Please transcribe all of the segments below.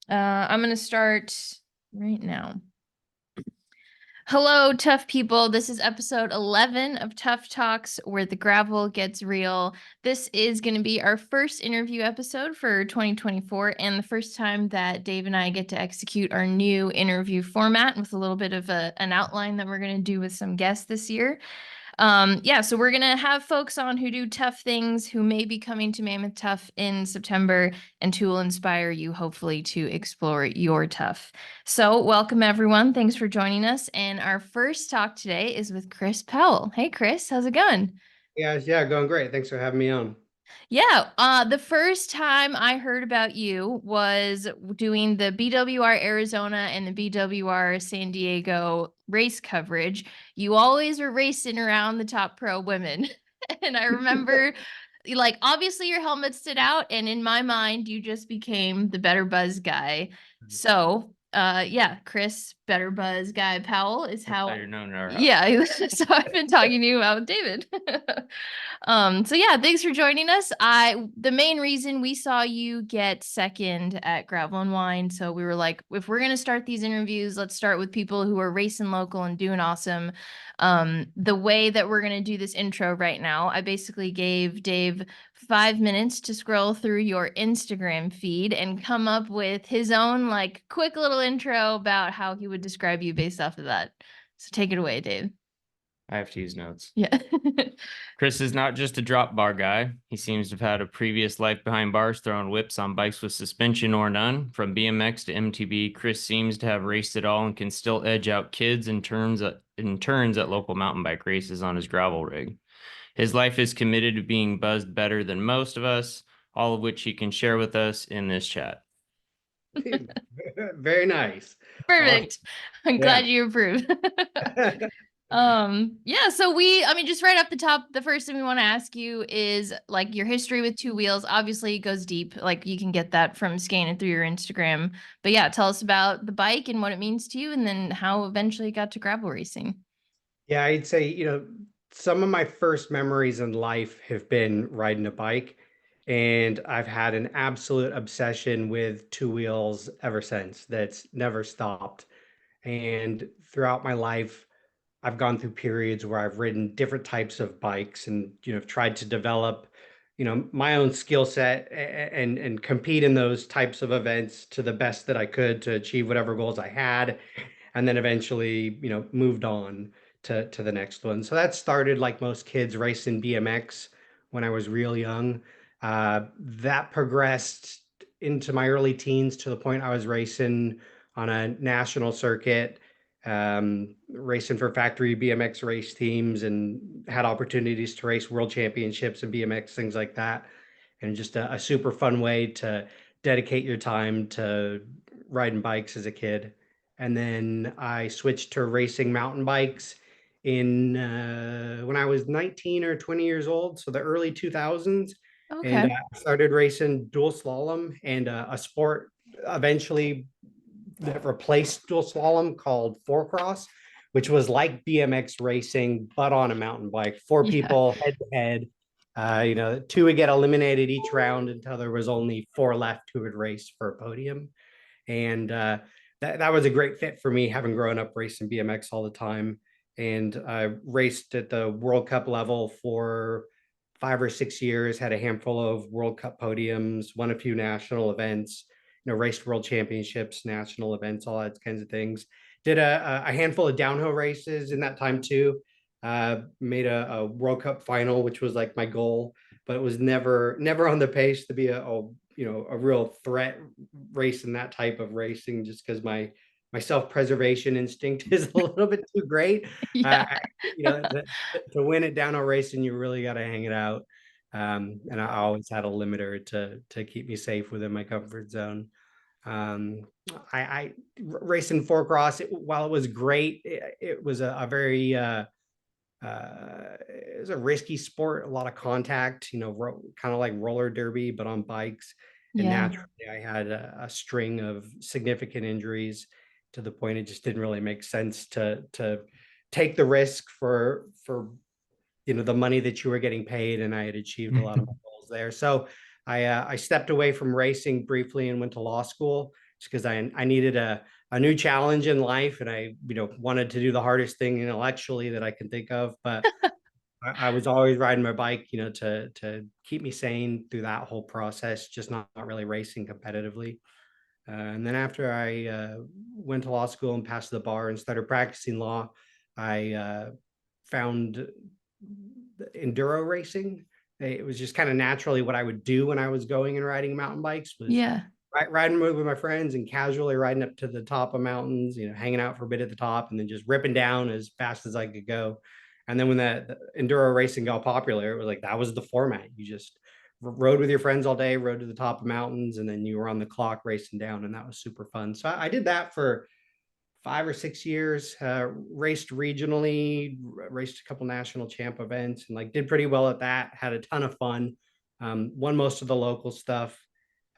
I'm going to start right now. Hello, tough people. This is episode 11 of Tough Talks, where the gravel gets real. This is going to be our first interview episode for 2024, and the first time that Dave and I get to execute our new interview format with a little bit of an outline that we're going to do with some guests this year. Yeah, so we're gonna have folks on who do tough things, who may be coming to Mammoth Tough in September, and who will inspire you, hopefully, to explore your tough. So, welcome everyone. Thanks for joining us. And our first talk today is with Chris Powell. Hey, Chris, how's it going? Yeah, going great. Thanks for having me on. Yeah, the first time I heard about you was doing the BWR Arizona and the BWR San Diego race coverage. You always were racing around the top pro women. And I remember, like, obviously your helmet stood out, and in my mind, you just became the Better Buzz guy. So, yeah, Chris, Better Buzz guy Powell is That's how how, you're known. All right. yeah, so I've been talking to you about David. So yeah, thanks for joining us. The main reason we saw you get second at Gravel and Wine, so we were like, if we're gonna start these interviews, let's start with people who are racing local and doing awesome. The way that we're gonna do this intro right now, I basically gave Dave 5 minutes to scroll through your Instagram feed and come up with his own like quick little intro about how he would describe you based off of that. So take it away, Dave. I have to use notes. Yeah. Chris is not just a drop bar guy. He seems to have had a previous life behind bars throwing whips on bikes with suspension or none. From BMX to MTB, Chris seems to have raced it all and can still edge out kids in turns at local mountain bike races on his gravel rig. His life is committed to being buzzed better than most of us, all of which he can share with us in this chat. Very nice. Awesome. Perfect. I'm Yeah. glad you approve. Yeah, so I mean, just right off the top, the first thing we want to ask you is like your history with two wheels. Obviously, it goes deep. Like you can get that from scanning through your Instagram. But yeah, tell us about the bike and what it means to you, and then how eventually it got to gravel racing. Yeah, I'd say, some of my first memories in life have been riding a bike, and I've had an absolute obsession with two wheels ever since. That's never stopped. And throughout my life, I've gone through periods where I've ridden different types of bikes and, tried to develop, my own skill set and compete in those types of events to the best that I could to achieve whatever goals I had. And then eventually, moved on to the next one. So that started like most kids racing BMX when I was real young. That progressed into my early teens to the point I was racing on a national circuit, racing for factory BMX race teams, and had opportunities to race world championships and BMX, things like that. And just a super fun way to dedicate your time to riding bikes as a kid. And then I switched to racing mountain bikes in when I was 19 or 20 years old, so the early 2000s. And Okay. I started racing dual slalom and a sport eventually that replaced dual slalom called four cross, which was like BMX racing, but on a mountain bike. Four Yeah. people head to head. Two would get eliminated each round until there was only four left who would race for a podium. And that was a great fit for me, having grown up racing BMX all the time. And I raced at the World Cup level for 5 or 6 years, had a handful of World Cup podiums, won a few national events, raced world championships, national events, all that kinds of things. Did a handful of downhill races in that time too. Made a World Cup final, which was like my goal, but it was never on the pace to be a real threat race in that type of racing, just because my self-preservation instinct is a little bit too great. Uh, Yeah. you know, to, to win it down a racing, you really got to hang it out. And I always had a limiter to keep me safe within my comfort zone. Um, I racing four cross, while it was great, it was a very it was a risky sport, a lot of contact, kind of like roller derby, but on bikes. And Yeah. naturally, I had a string of significant injuries to the point it just didn't really make sense to take the risk for the money that you were getting paid, and I had achieved a lot of my goals there. So I stepped away from racing briefly and went to law school just because I needed a new challenge in life, and I wanted to do the hardest thing intellectually that I can think of. But I was always riding my bike, to keep me sane through that whole process, just not really racing competitively. And then after I went to law school and passed the bar and started practicing law, I found enduro racing. It was just kind of naturally what I would do when I was going and riding mountain bikes was Yeah. riding with my friends and casually riding up to the top of mountains, hanging out for a bit at the top and then just ripping down as fast as I could go. And then when the enduro racing got popular, it was like that was the format. You just rode with your friends all day, rode to the top of mountains, and then you were on the clock racing down, and that was super fun. So I did that for 5 or 6 years, raced regionally, raced a couple national champ events, and like did pretty well at that. Had a ton of fun. Won most of the local stuff.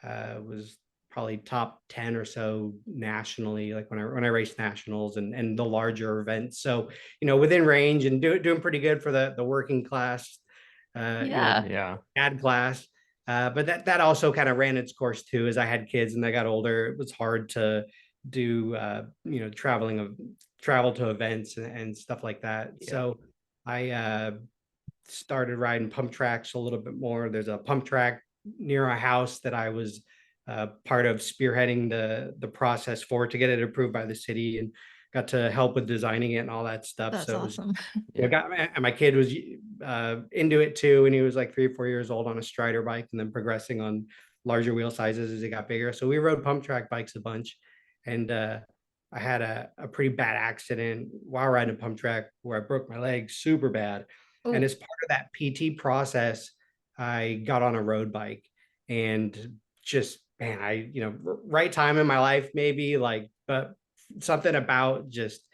Was probably top 10 or so nationally, like when I raced nationals and the larger events. So within range and doing pretty good for the working class. Yeah. Yeah. Ad class. But that also kind of ran its course too. As I had kids and they got older, it was hard to do travel to events and stuff like that. Yeah. So I started riding pump tracks a little bit more. There's a pump track near our house that I was part of spearheading the process for to get it approved by the city, and got to help with designing it and all that stuff. That's So it was awesome. and my kid was into it too, and he was like 3 or 4 years old on a Strider bike, and then progressing on larger wheel sizes as he got bigger. So we rode pump track bikes a bunch, and I had a pretty bad accident while riding a pump track where I broke my leg super bad. And Oh, as part of that PT process, I got on a road bike, and just man, right time in my life maybe, like, but something about just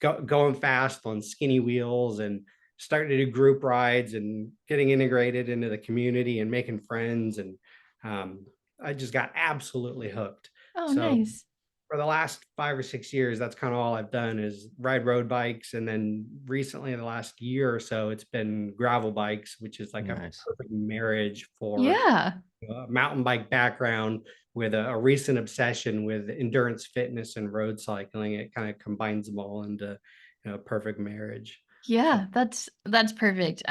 going fast on skinny wheels and starting to do group rides and getting integrated into the community and making friends. And I just got absolutely hooked. oh, So nice. for the last 5 or 6 years, that's kind of all I've done is ride road bikes. And then recently, the last year or so, it's been gravel bikes, which is like a Nice. perfect marriage for Yeah. a mountain bike background with a recent obsession with endurance fitness and road cycling. It kind of combines them all into a perfect marriage. Yeah, that's perfect.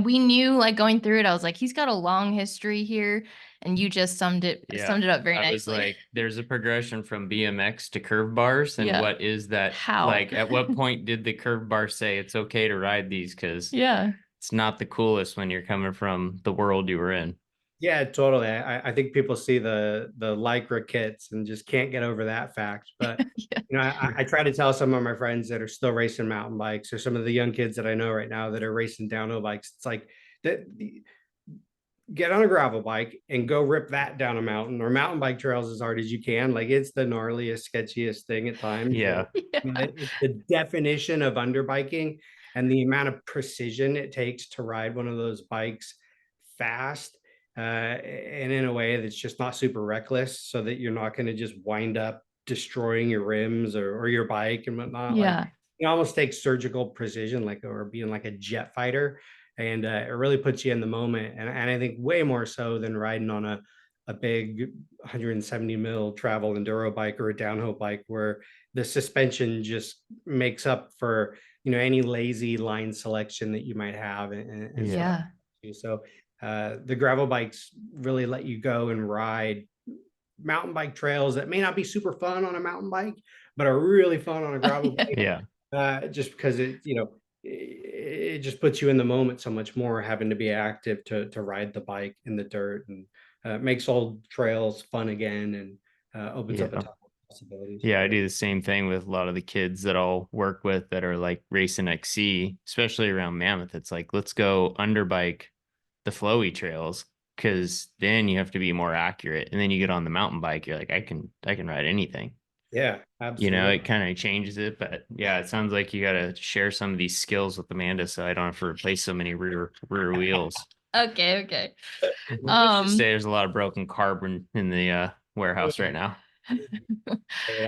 We knew, like, going through it, I was like, he's got a long history here, and you just Yeah. summed it up very I was nicely. like, there's a progression from BMX to curve bars. And Yeah. what is that? How? Like, at what point did the curve bar say it's okay to ride these? Because Yeah. it's not the coolest when you're coming from the world you were in. Yeah, totally. I think people see the Lycra kits and just can't get over that fact. But Yeah. I try to tell some of my friends that are still racing mountain bikes, or some of the young kids that I know right now that are racing downhill bikes. It's like that. Get on a gravel bike and go rip that down a mountain or mountain bike trails as hard as you can. Like, it's the gnarliest, sketchiest thing at times. Yeah. Yeah. It's the definition of underbiking, and the amount of precision it takes to ride one of those bikes fast, and in a way that's just not super reckless, so that you're not going to just wind up destroying your rims or your bike and whatnot. Like, Yeah. it almost takes surgical precision, like, or being like a jet fighter. And it really puts you in the moment. And I think way more so than riding on a big 170 mil travel enduro bike or a downhill bike, where the suspension just makes up for any lazy line selection that you might have, and stuff. Yeah. So the gravel bikes really let you go and ride mountain bike trails that may not be super fun on a mountain bike, but are really fun on a gravel bike. Yeah. Just because it just puts you in the moment so much more, having to be active to ride the bike in the dirt, and makes old trails fun again, and opens up a Yeah. ton of possibilities. Yeah, I do the same thing with a lot of the kids that I'll work with that are like racing XC, especially around Mammoth. It's like, let's go underbike the flowy trails, because then you have to be more accurate. And then you get on the mountain bike, you're like, I can ride anything. Yeah, absolutely. It kind of changes it. But yeah, it sounds like you got to share some of these skills with Amanda, so I don't have to replace so many rear wheels. Okay. Okay. Let's just say there's a lot of broken carbon in the warehouse right now.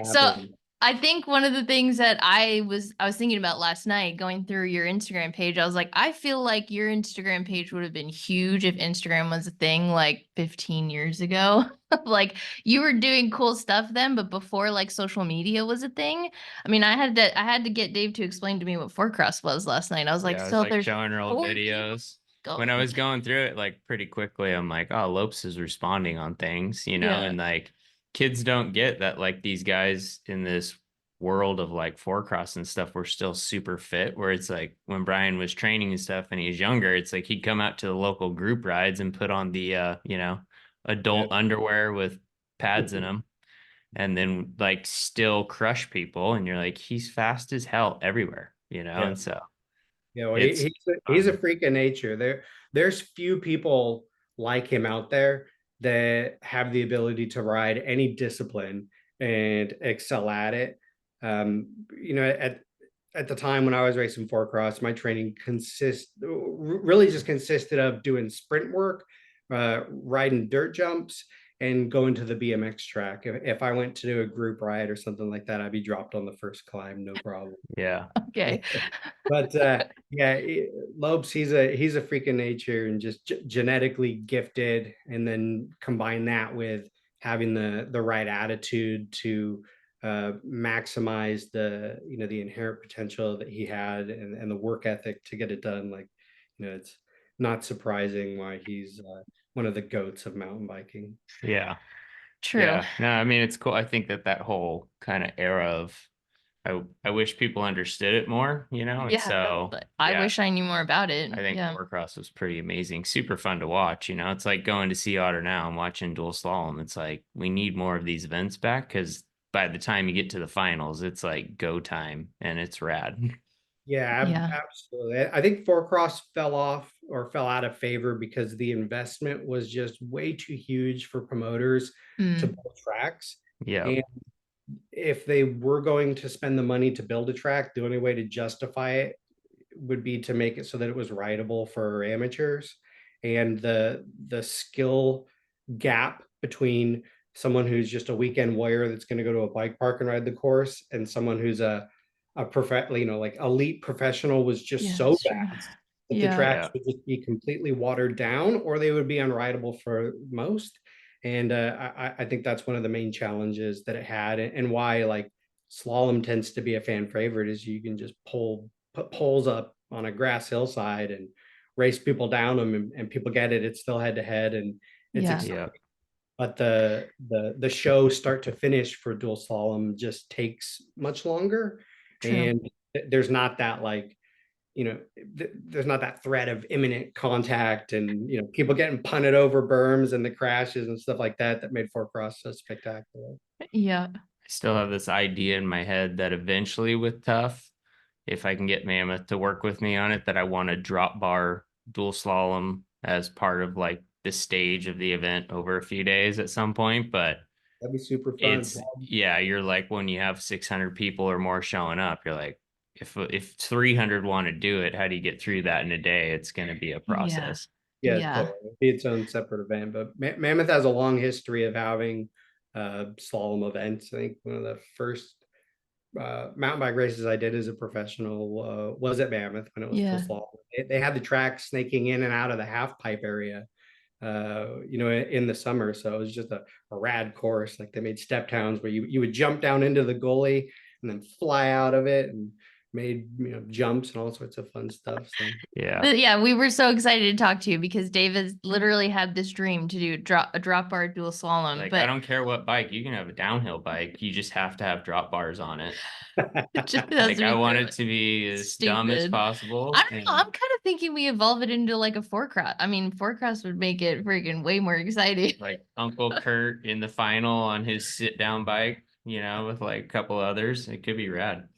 So I think one of the things that I was thinking about last night going through your Instagram page, I was like, I feel like your Instagram page would have been huge if Instagram was a thing like 15 years ago. Like you were doing cool stuff then, but before like social media was a thing. I mean, I had to get Dave to explain to me what Forecross was last night. I was like, Yeah, I was so like there's showing her old 4 people videos. When I going. was going through it like pretty quickly, I'm like, oh, Lopes is responding on things, Yeah. and like kids don't get that like these guys in this world of like forecross and stuff were still super fit. Where it's like when Brian was training and stuff and he's younger, it's like he'd come out to the local group rides and put on the adult underwear with pads in them and then like still crush people. And you're like, he's fast as hell everywhere, Yeah. and so Yeah, well, it's he's a freak of nature. There's few people like him out there that have the ability to ride any discipline and excel at it. At the time when I was racing four cross, my training really just consisted of doing sprint work, riding dirt jumps, and going to the BMX track. If I went to do a group ride or something like that, I'd be dropped on the first climb, no problem. yeah. Okay. But yeah, Lopes, he's a freak of nature and just genetically gifted, and then combine that with having the right attitude to maximize the inherent potential that he had, and the work ethic to get it done. Like, it's not surprising why he's one of the goats of mountain biking. Yeah. True. Yeah. No, I mean it's cool. I think that whole kind of era of I wish people understood it more, and Yeah, so but I yeah, wish I knew more about it. I think Yeah. Forecross was pretty amazing, super fun to watch. It's like going to Sea Otter now and watching dual slalom. It's like we need more of these events back because by the time you get to the finals, it's like go time and it's rad. Yeah, Yeah. absolutely. I think Four-Cross fell off or fell out of favor because the investment was just way too huge for promoters to Mm. build tracks. Yeah. And if they were going to spend the money to build a track, the only way to justify it would be to make it so that it was rideable for amateurs. And the skill gap between someone who's just a weekend warrior that's going to go to a bike park and ride the course and someone who's like elite professional was just Yeah, so that's true. vast that the Yeah. tracks Yeah. would just be completely watered down, or they would be unrideable for most. And I think that's one of the main challenges that it had, and why like slalom tends to be a fan favorite is you can just put poles up on a grass hillside and race people down them, and people get it. It's still head to head, and it's Yeah. exciting. Yeah. But the show start to finish for dual slalom just takes much longer, True. and there's not that there's not that threat of imminent contact, and people getting punted over berms and the crashes and stuff like that made four cross so spectacular. Yeah. I still have this idea in my head that eventually with TUFF, if I can get Mammoth to work with me on it, that I want to drop bar dual slalom as part of like the stage of the event over a few days at some point. But That'd be super fun. yeah, you're like when you have 600 people or more showing up, you're like, if 300 want to do it, how do you get through that in a day? It's going to be a Yeah. process. Yeah, Yeah. totally. It'd be its own separate event. But Mammoth has a long history of having slalom events. I think one of the first mountain bike races I did as a professional was at Mammoth when it was full Yeah. slalom. They had the track snaking in and out of the half pipe area, in the summer. So it was just a rad course. Like they made step towns where you would jump down into the gully and then fly out of it, and made jumps and all sorts of fun stuff. So Yeah. But yeah, we were so excited to talk to you because David literally had this dream to do a drop bar dual slalom. Like, I But don't care what bike, you can have a downhill bike. You just have to have drop bars on it. it just has Like, to I be want it to be as dumb as stupid. possible. I don't know. And I'm kind of thinking we evolve it into like a four cross. I mean, four cross would make it freaking way more exciting. like Uncle Kurt in the final on his sit down bike, with like a couple others, it could be rad.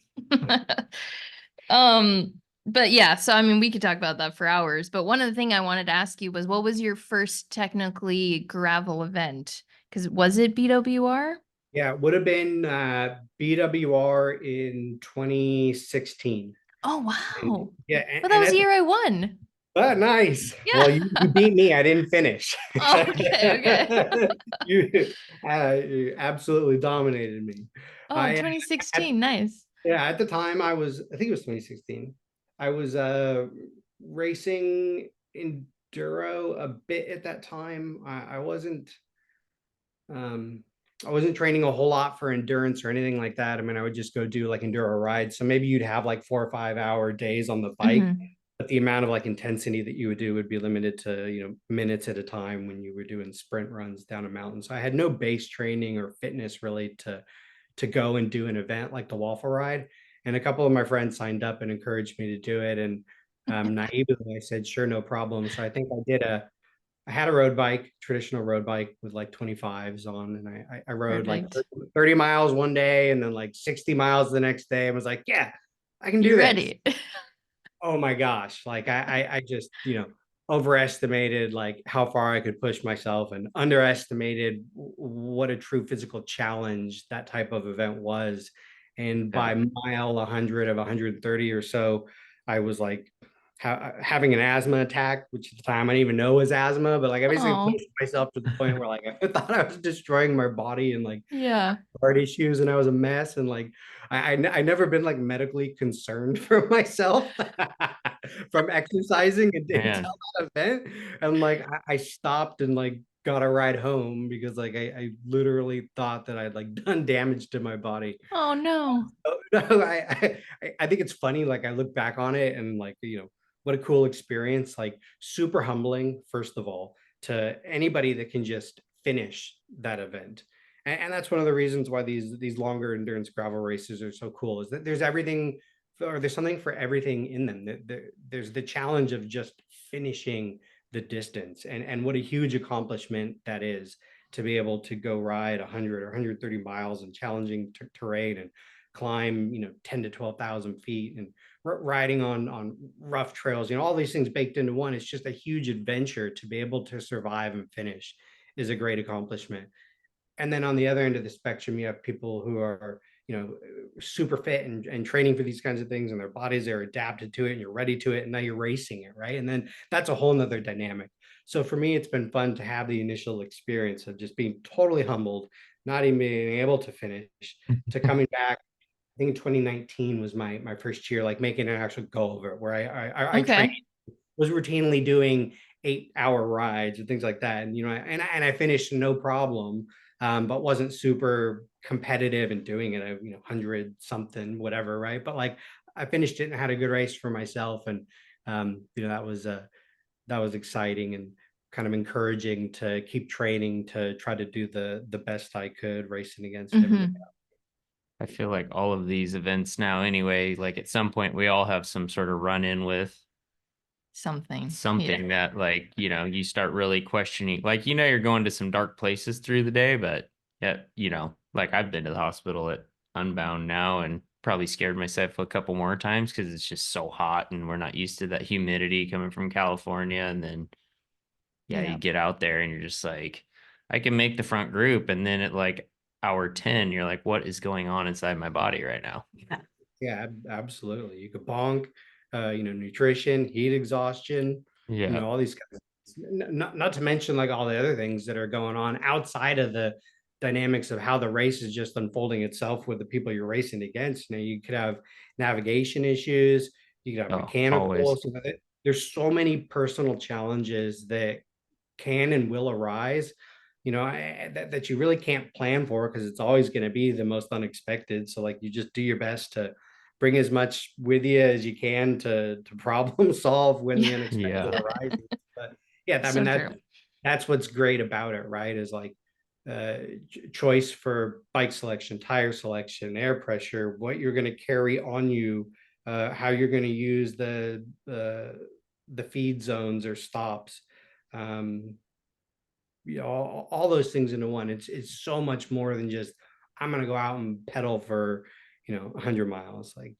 Um, but yeah, so I mean, we could talk about that for hours. But one of the thing I wanted to ask you was, what was your first technically gravel event? Because was it BWR? yeah, it would have been BWR in 2016. Oh And wow! yeah, Well, that and was at the the year I won. Nice. Yeah. Well, you beat me. I didn't finish. Oh, okay. You, you absolutely dominated me. Oh, I, at, 2016. Nice. yeah, at the time I think it was 2016. I was racing enduro a bit at that time. Um, I wasn't training a whole lot for endurance or anything like that. I mean, I would just go do like enduro rides. So maybe you'd have like 4 or 5 hour days on the bike, Mhm. but the amount of like intensity that you would do would be limited to, minutes at a time when you were doing sprint runs down a mountain. So I had no base training or fitness really to go and do an event like the waffle ride. And a couple of my friends signed up and encouraged me to do it. And naively, I said, sure, no problem. So I think I had a road bike, traditional road bike with like 25s on, and I rode like Perfect. 30 miles one day and then like 60 miles the next day. I was like, yeah, I can do You're this. ready. Oh my gosh. Like I just, overestimated like how far I could push myself and underestimated what a true physical challenge that type of event was. And Yeah. by mile 100 of 130 or so, I was like having an asthma attack, which at the time I didn't even know was asthma, but like I basically Oh, pushed myself to the point where like I thought I was destroying my body and like yeah. heart issues and I was a mess and like I never been like medically concerned for myself from exercising until Man. that event. And like I stopped and like got a ride home because like I literally thought that I'd like done damage to my body. Oh no. No, I think it's funny. Like I look back on it and like, what a cool experience. Like super humbling, first of all, to anybody that can just finish that event. And that's one of the reasons why these longer endurance gravel races are so cool, is that there's everything, or there's something for everything in them. There's the challenge of just finishing the distance, and what a huge accomplishment that is, to be able to go ride 100 or 130 miles in challenging terrain and climb 10 to 12,000 feet and riding on rough trails, all these things baked into one. It's just a huge adventure. To be able to survive and finish is a great accomplishment. And then on the other end of the spectrum, you have people who are super fit and training for these kinds of things, and their bodies are adapted to it, and you're ready to it, and now you're racing it, right? And then that's a whole nother dynamic. So for me, it's been fun to have the initial experience of just being totally humbled, not even being able to finish, to coming back. I think 2019 was my first year, like making an actual go of it, where I trained, Okay. was routinely doing 8 hour rides and things like that. And, I finished no problem, but wasn't super competitive in doing it. 100 something, whatever. Right. But like I finished it and had a good race for myself. And, that was exciting and kind of encouraging to keep training to try to do the best I could, racing against everybody. Hmm. I feel like all of these events now, anyway, like at some point we all have some sort of run in with Something. Yeah. something that, like, you start really questioning. Like, you're going to some dark places through the day, but yeah, like I've been to the hospital at Unbound now and probably scared myself a couple more times because it's just so hot and we're not used to that humidity coming from California. And then, yeah, you Yeah. get out there and you're just like, I can make the front group. And then at like hour 10, you're like, what is going on inside my body right now? Yeah, absolutely. You could bonk, nutrition, heat exhaustion, Yeah. all these kinds of things. Not to mention like all the other things that are going on outside of the dynamics of how the race is just unfolding itself with the people you're racing against. You could have navigation issues, you could have Oh, mechanical. always. So there's so many personal challenges that can and will arise, that you really can't plan for, because it's always going to be the most unexpected. So like you just do your best to bring as much with you as you can to problem solve when the unexpected Yeah. arises. But yeah, I mean So true. that's what's great about it, right? Is like choice for bike selection, tire selection, air pressure, what you're going to carry on you, how you're going to use the feed zones or stops, um, all those things into one. It's so much more than just I'm gonna go out and pedal for 100 miles. Like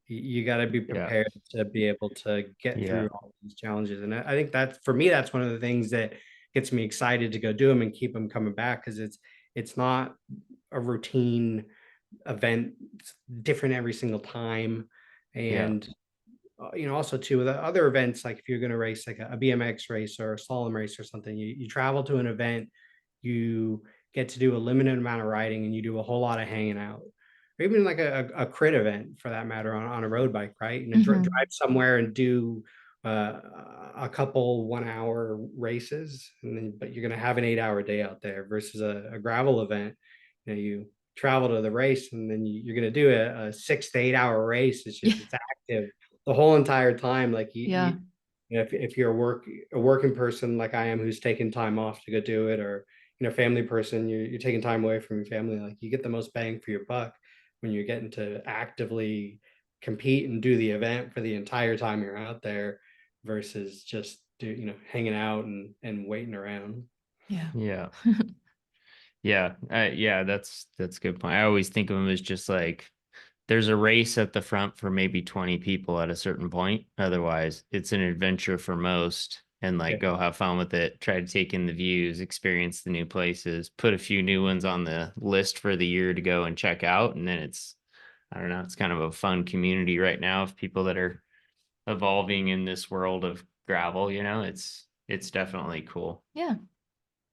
you got to be Yeah. prepared to be able to get Yeah. through all these challenges. And I think that for me, that's one of the things that gets me excited to go do them and keep them coming back, because it's not a routine event. It's different every single time. Yeah. And also too with other events, like if you're going to race like a BMX race or a slalom race or something, you travel to an event, you get to do a limited amount of riding, and you do a whole lot of hanging out, or even like a crit event for that matter on a road bike, right? Drive somewhere and do uh, a couple 1 hour races, and then but you're going to have an 8 hour day out there versus a gravel event. You travel to the race, and then you're going to do a 6 to 8 hour race. Yeah. It's active the whole entire time. Like Yeah. if you're a working person like I am, who's taking time off to go do it, or family person, you're taking time away from your family. Like you get the most bang for your buck when you're getting to actively compete and do the event for the entire time you're out there, versus just hanging out and waiting around. Yeah. Yeah. Yeah, that's a good point. I always think of them as just like there's a race at the front for maybe 20 people at a certain point. Otherwise, it's an adventure for most, and like Yeah. go have fun with it, try to take in the views, experience the new places, put a few new ones on the list for the year to go and check out. And then I don't know, it's kind of a fun community right now of people that are evolving in this world of gravel, it's definitely cool. Yeah.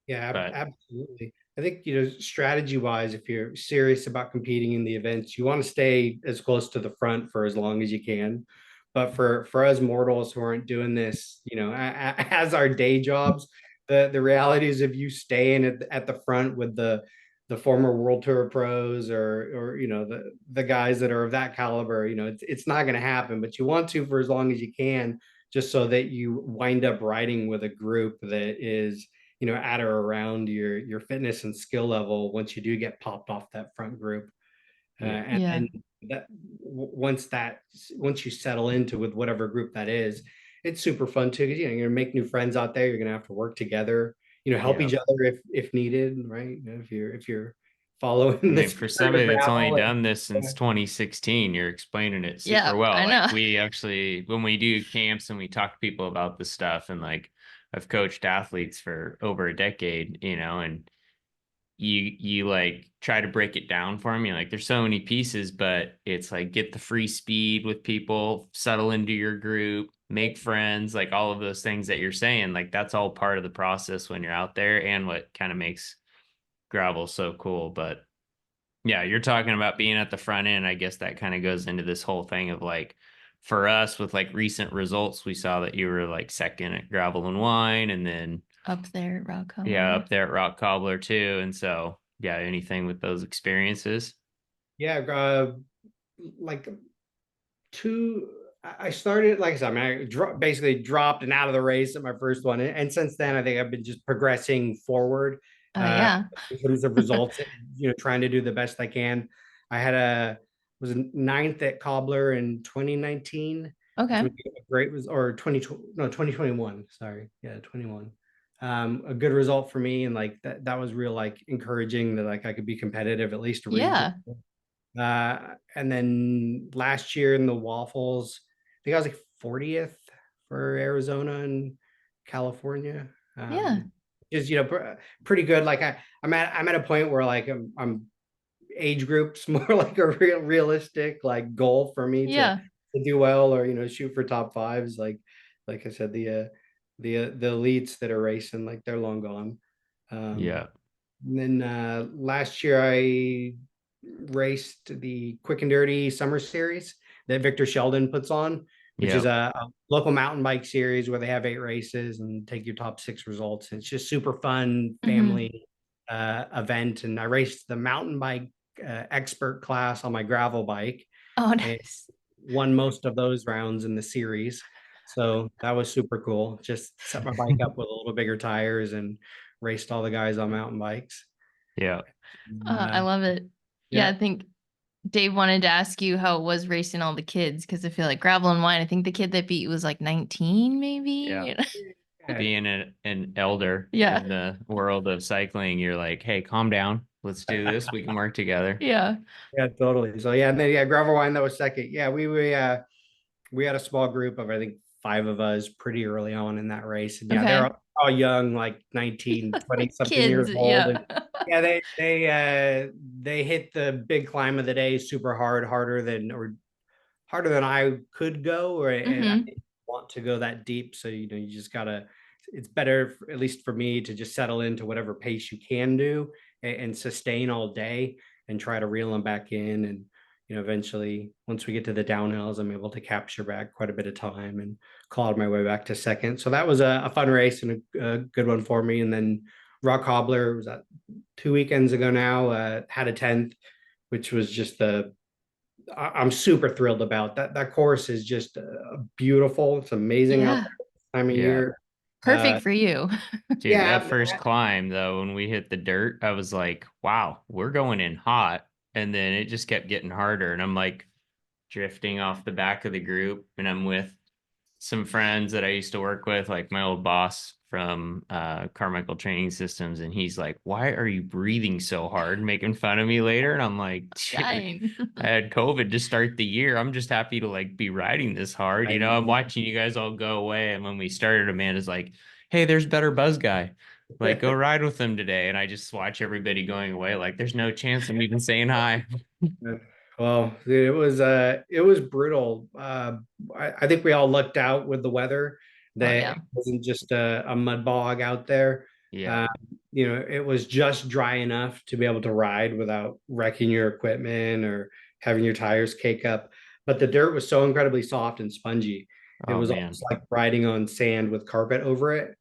Yeah, But absolutely. I think, strategy wise, if you're serious about competing in the events, you want to stay as close to the front for as long as you can. But for us mortals who aren't doing this, as our day jobs, the reality is if you stay in at the front with the former World Tour pros, or the guys that are of that caliber, it's not going to happen. But you want to for as long as you can, just so that you wind up riding with a group that is at or around your fitness and skill level once you do get popped off that front group. yeah, And Yeah. then once you settle into with whatever group that is, it's super fun too, because you're gonna make new friends out there. You're gonna have to work together, help yeah. each other if needed, right? If you're following I the mean, for spirit of somebody that's only gravel. done this since 2016, you're explaining it Yeah. super well. I Like know. we actually, when we do camps and we talk to people about this stuff, and like I've coached athletes for over a decade, and you like try to break it down for me. Like there's so many pieces, but it's like get the free speed with people, settle into your group, make friends, like all of those things that you're saying. Like that's all part of the process when you're out there, and what kind of makes gravel so cool. But yeah, you're talking about being at the front end. I guess that kind of goes into this whole thing of like, for us with like recent results, we saw that you were like second at gravel and wine, and then Up there at Rock yeah, Cobbler. up there at Rock Cobbler too. And so yeah, anything with those experiences? Yeah, like two. I started, like I said, basically dropped and out of the race at my first one, and since then I think I've been just progressing forward uh, Yeah. in terms of results, and trying to do the best I can. I had was ninth at Cobbler in 2019, which Okay. was a great, was or 2021. Sorry, yeah, 21. A good result for me, and like that was real, like encouraging that like I could be competitive at least region. Yeah. And then last year in the waffles, I think I was like 40th for Arizona and California. Yeah. Is pretty good. Like I'm at a point where like I'm age groups more like a realistic like goal for me Yeah. to do well, or shoot for top fives. Like I said, the elites that are racing, like they're long gone. Um, Yeah. and then last year I raced the Quick and Dirty Summer Series that Victor Sheldon puts on, which is Yeah. a local mountain bike series where they have 8 races and take your top 6 results. And it's just super fun family event. And I raced the mountain bike expert class on my gravel bike Oh, and nice. won most of those rounds in the series. So that was super cool. Just set my bike up with a little bigger tires and raced all the guys on mountain bikes. Yeah. I love it. Yeah, Yeah. I think Dave wanted to ask you how it was racing all the kids, because I feel like gravel and wine, I think the kid that beat you was like 19, Yeah. maybe. Yeah. Being an elder Yeah. in the world of cycling, you're like, hey, calm down. Let's do this. We can work together. Yeah. Yeah, totally. So yeah, and then gravel wine, that was second. Yeah, we had a small group of I think 5 of us pretty early on in that race. And yeah, they're Okay. all young, like 19, 20 something Kids. years old. Yeah. And yeah, they hit the big climb of the day super hard, harder than or harder than I could go, or and I Mm-hmm. didn't want to go that deep. So, you just gotta, it's better, at least for me, to just settle into whatever pace you can do and sustain all day and try to reel them back in. And, eventually, once we get to the downhills, I'm able to capture back quite a bit of time and clawed my way back to second. So that was a fun race and a good one for me. And then Rock Hobbler was that 2 weekends ago now, had a 10th, which was just I'm super thrilled about that. That course is just beautiful. It's amazing out Yeah. there this time of Yeah. year. Perfect for you. Dude, that Yeah, first climb though, when we hit the dirt, I was like, wow, we're going in hot. And then it just kept getting harder. And I'm like drifting off the back of the group. And I'm with some friends that I used to work with, like my old boss from Carmichael Training Systems. And he's like, why are you breathing so hard? Making fun of me later. And I'm like, dude, Dying. I had COVID to start the year. I'm just happy to like be riding this hard. I I'm know. watching you guys all go away. And when we started, Amanda's like, hey, there's better buzz guy. Like, go ride with them today. And I just watch everybody going away. Like, there's no chance I'm even saying hi. Well, it was brutal. I think we all lucked out with the weather Oh that yeah. it wasn't just a mud bog out there. Yeah. Uh, it was just dry enough to be able to ride without wrecking your equipment or having your tires cake up. But the dirt was so incredibly soft and spongy. It Oh, was man. almost like riding on sand with carpet over it.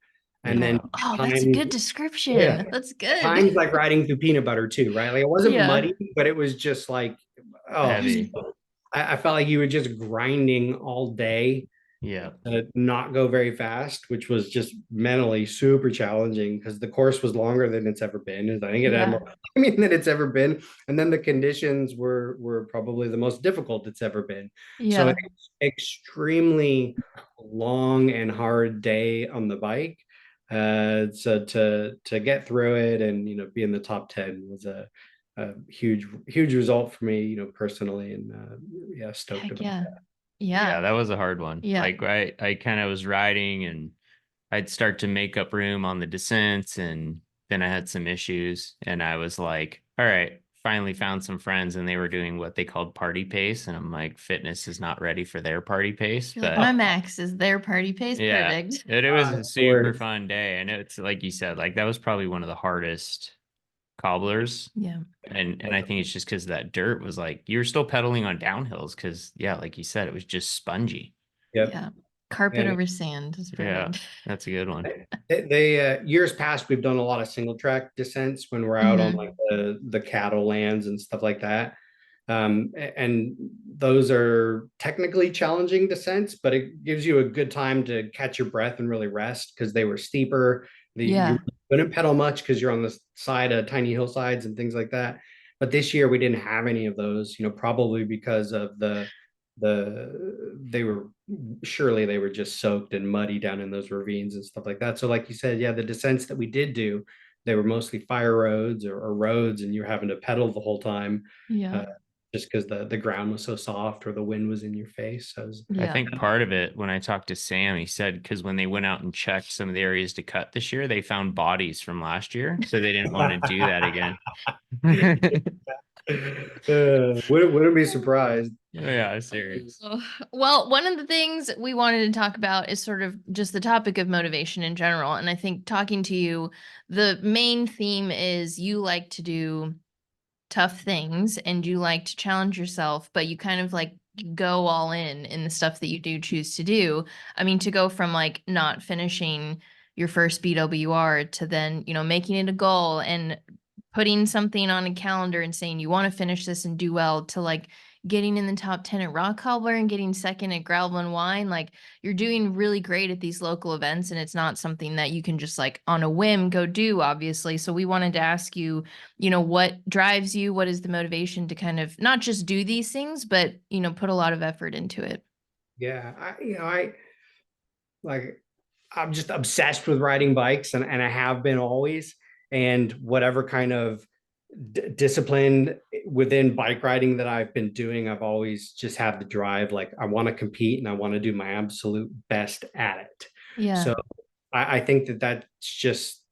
And then Oh, that's a times, good yeah, description. That's good. times like riding through peanut butter too, right? Like it wasn't Yeah. muddy, but it was just like, oh, Heavy. I felt like you were just grinding all day Yeah. to not go very fast, which was just mentally super challenging because the course was longer than it's ever been. I think it had Yeah. more timing than it's ever been, and then the conditions were probably the most difficult it's ever been. So Yeah. it's extremely long and hard day on the bike. So to get through it and be in the top 10 was a huge result for me, personally, and yeah, stoked Heck about yeah. that. Yeah. Yeah, that was a hard one. Yeah. Like I kind of was riding and I'd start to make up room on the descents and then I had some issues and I was like, all right, finally found some friends and they were doing what they called party pace and I'm like, fitness is not ready for their party pace, You're like, my but max is their party pace. yeah, Perfect. it was a super Words. fun day and it's like you said, like that was probably one of the hardest cobblers Yeah. and I think it's just because that dirt was like you were still pedaling on downhills because yeah, like you said, it was just spongy. Yep. Yeah. Carpet And over sand is Yeah, perfect. that's a good one. years past, we've done a lot of single track descents when we're out on Hmm. like the cattle lands and stuff like that. And those are technically challenging descents, but it gives you a good time to catch your breath and really rest because they were steeper. You Yeah. couldn't pedal much because you're on the side of tiny hillsides and things like that. But this year we didn't have any of those, probably because of they were surely they were just soaked and muddy down in those ravines and stuff like that. So like you said, yeah, the descents that we did do, they were mostly fire roads or roads, and you're having to pedal the whole time, Yeah. uh, just because the ground was so soft or the wind was in your face. So it was, I Yeah. think part of it, when I talked to Sam, he said because when they went out and checked some of the areas to cut this year, they found bodies from last year, so they didn't want to do that again. wouldn't be surprised. Yeah, serious. Well, one of the things we wanted to talk about is sort of just the topic of motivation in general. And I think talking to you, the main theme is you like to do tough things and you like to challenge yourself, but you kind of like go all in the stuff that you do choose to do. I mean, to go from like not finishing your first BWR to then, making it a goal and putting something on a calendar and saying you want to finish this and do well to like getting in the top 10 at Rock Cobbler and getting second at Gravel and Wine. Like you're doing really great at these local events and it's not something that you can just like on a whim go do, obviously. So we wanted to ask you, what drives you? What is the motivation to kind of not just do these things, but, put a lot of effort into it? Yeah, I like I'm just obsessed with riding bikes, and I have been always. And whatever kind of discipline within bike riding that I've been doing, I've always just had the drive. Like I want to compete and I want to do my absolute best at it. Yeah. So I think that's just,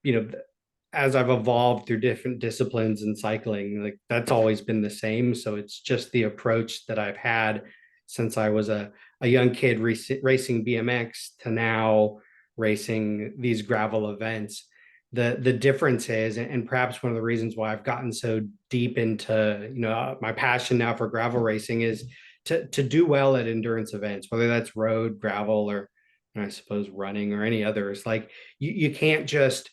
as I've evolved through different disciplines in cycling, like that's always been the same. So it's just the approach that I've had since I was a young kid racing BMX to now racing these gravel events. The difference is, and perhaps one of the reasons why I've gotten so deep into, my passion now for gravel racing is to do well at endurance events, whether that's road, gravel, or I suppose running or any others. Like you can't just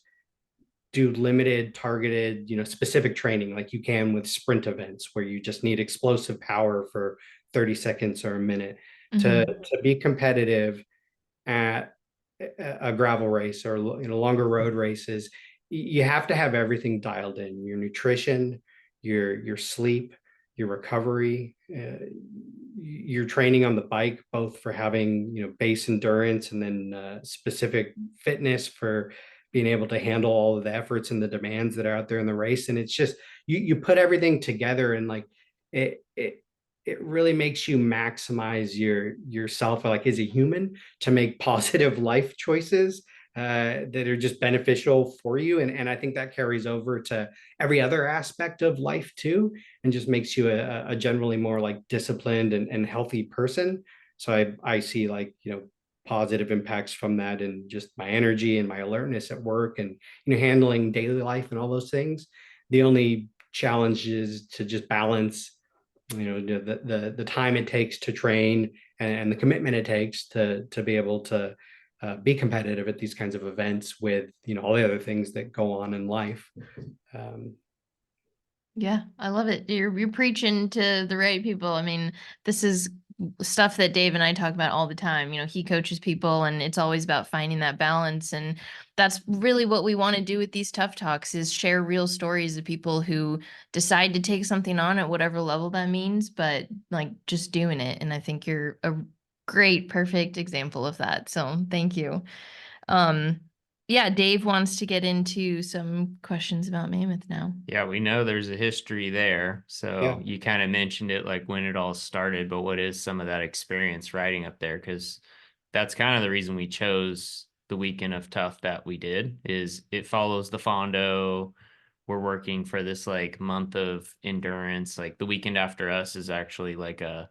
do limited, targeted, specific training like you can with sprint events where you just need explosive power for 30 seconds or a minute. To be competitive at a gravel race or longer road races, you have to have everything dialed in: your nutrition, your sleep, your recovery, your training on the bike, both for having base endurance and then specific fitness for being able to handle all of the efforts and the demands that are out there in the race. And it's just you put everything together, and like it really makes you maximize yourself like as a human to make positive life choices that are just beneficial for you. And I think that carries over to every other aspect of life too, and just makes you a generally more like disciplined and healthy person. So I see like, positive impacts from that, and just my energy and my alertness at work, and handling daily life and all those things. The only challenge is to just balance the time it takes to train, and the commitment it takes to be able to be competitive at these kinds of events with all the other things that go on in life. Yeah, I love it. You're preaching to the right people. I mean, this is stuff that Dave and I talk about all the time. He coaches people, and it's always about finding that balance. And that's really what we want to do with these tough talks, is share real stories of people who decide to take something on at whatever level that means, but like just doing it. And I think you're a great, perfect example of that. So thank you. Yeah, Dave wants to get into some questions about Mammoth now. Yeah, we know there's a history there. So Yeah. you kind of mentioned it, like when it all started, but what is some of that experience riding up there? Because that's kind of the reason we chose the weekend of Tough that we did, is it follows the Fondo. We're working for this like month of endurance. Like the weekend after us is actually like a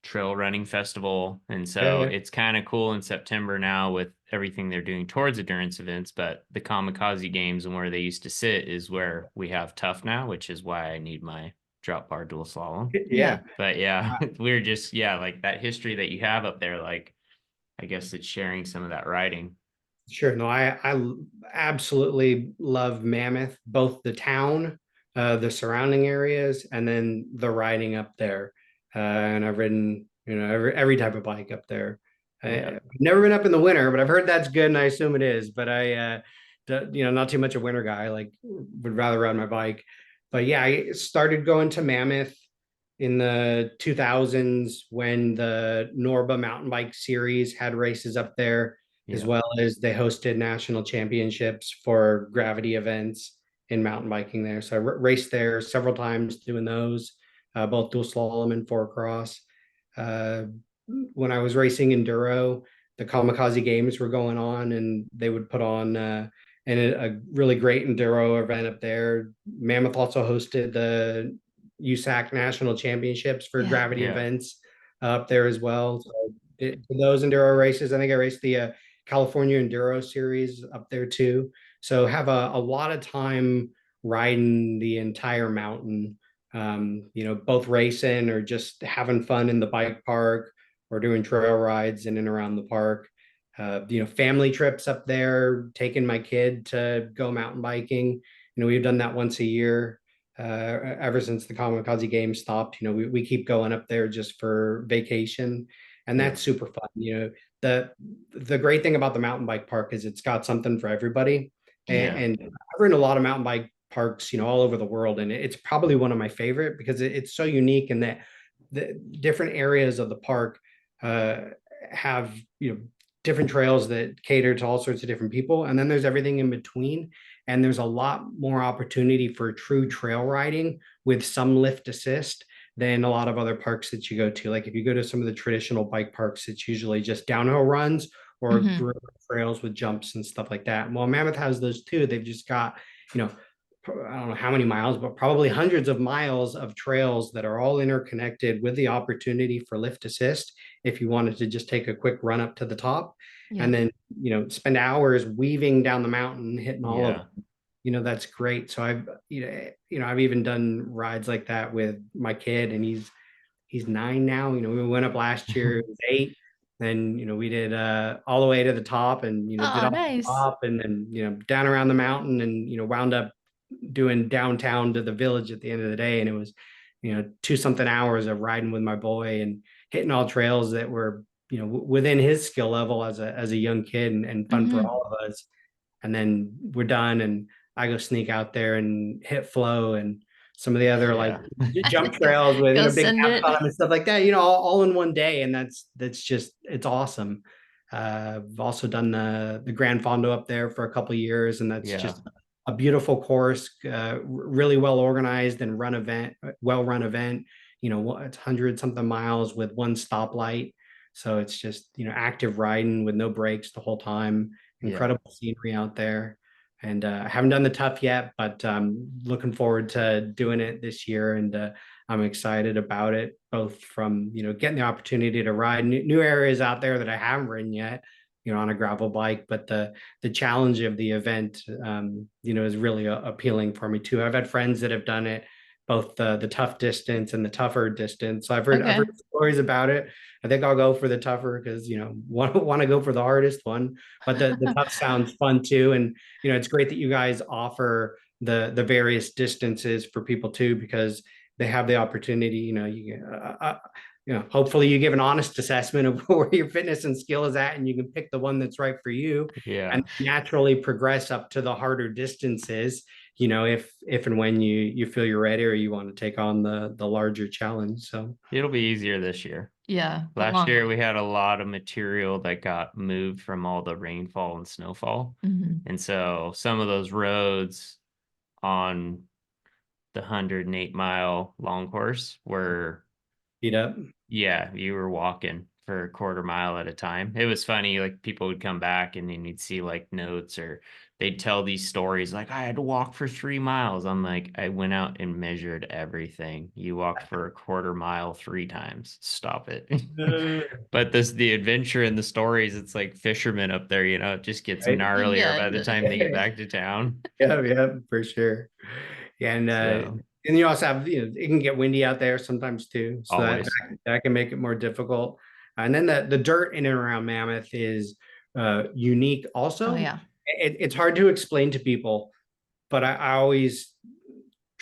trail running festival. And so Yeah. it's kind of cool in September now with everything they're doing towards endurance events. But the Kamikaze Games and where they used to sit is where we have Tough now, which is why I need my drop bar dual slalom. Yeah. But yeah, we're just, yeah, like that history that you have up there, like I guess it's sharing some of that riding. Sure. No, I absolutely love Mammoth, both the town, the surrounding areas, and then the riding up there. And I've ridden, every type of bike up there. Yeah. I've never been up in the winter, but I've heard that's good, and I assume it is. But not too much a winter guy. Like, would rather ride my bike. But yeah, I started going to Mammoth in the 2000s when the Norba mountain bike series had races up there, as Yeah. well as they hosted national championships for gravity events in mountain biking there. So I raced there several times doing those, both dual slalom and four cross. Uh, when I was racing enduro, the Kamikaze Games were going on, and they would put on and a really great enduro event up there. Mammoth also hosted the USAC national championships for gravity Yeah. events up there as well. So those enduro races, I think I raced the California Enduro Series up there too. So have a lot of time riding the entire mountain, both racing or just having fun in the bike park or doing trail rides in and around the park. Family trips up there, taking my kid to go mountain biking. We've done that once a year ever since the Kamikaze Games stopped. We keep going up there just for vacation, and Yeah. that's super fun. The great thing about the mountain bike park is it's got something for everybody. Yeah. And I've ridden a lot of mountain bike parks, all over the world, and it's probably one of my favorite because it's so unique in that the different areas of the park have different trails that cater to all sorts of different people, and then there's everything in between, and there's a lot more opportunity for true trail riding with some lift assist than a lot of other parks that you go to. Like if you go to some of the traditional bike parks, it's usually just downhill runs or trails with jumps and stuff like that. And while Mammoth has those too, they've just got, I don't know how many miles, but probably hundreds of miles of trails that are all interconnected with the opportunity for lift assist if you wanted to just take a quick run up to the top Yeah. and then, spend hours weaving down the mountain, hitting all of Yeah. them. That's great. So I've even done rides like that with my kid, and he's 9 now. We went up last year, it was 8. Then, we did all the way to the top, and, did Oh, all the nice. top, and then, down around the mountain, and, wound up doing downtown to the village at the end of the day. And it was, 2 something hours of riding with my boy and hitting all trails that were, within his skill level as a young kid, and fun for Mhm. all of us. And then we're done, and I go sneak out there and hit flow and some of the other like jump trails with, Go big send half it. column and stuff like that, all in one day. And that's just, it's awesome. I've also done the Grand Fondo up there for a couple of years, and that's Yeah. just a beautiful course, really well organized and well run event. It's 100 something miles with one stoplight. So it's just, active riding with no brakes the whole time. Yeah. Incredible scenery out there. And I haven't done the TUFF yet, but looking forward to doing it this year. And I'm excited about it, both from, getting the opportunity to ride new areas out there that I haven't ridden yet, on a gravel bike. But the challenge of the event, is really appealing for me too. I've had friends that have done it, both the tough distance and the tougher distance. So I've heard stories about it. I think I'll go for the tougher because, want to go for the hardest one, but the tough sounds fun too. And, it's great that you guys offer the various distances for people too, because they have the opportunity, hopefully you give an honest assessment of where your fitness and skill is at, and you can pick the one that's right for you Yeah. and naturally progress up to the harder distances, if and when you feel you're ready or you want to take on the larger challenge. So It'll be easier this year. Yeah. Last year we had a lot of material that got moved from all the rainfall and snowfall. Mhm. And so some of those roads on the 108-mile long course were, beat up. yeah, you were walking for a quarter mile at a time. It was funny, like people would come back and then you'd see like notes, or they'd tell these stories like, I had to walk for 3 miles. I'm like, I went out and measured everything. You walked for a quarter mile 3 times. Stop it. But the adventure and the stories, it's like fishermen up there, it just gets Right? gnarlier Yeah, by it the does. time they get back to town. Yeah, for sure. And So and you also have, it can get windy out there sometimes too, so that always. that can make it more difficult. And then the dirt in and around Mammoth is unique Oh also. yeah. It's hard to explain to people, but I always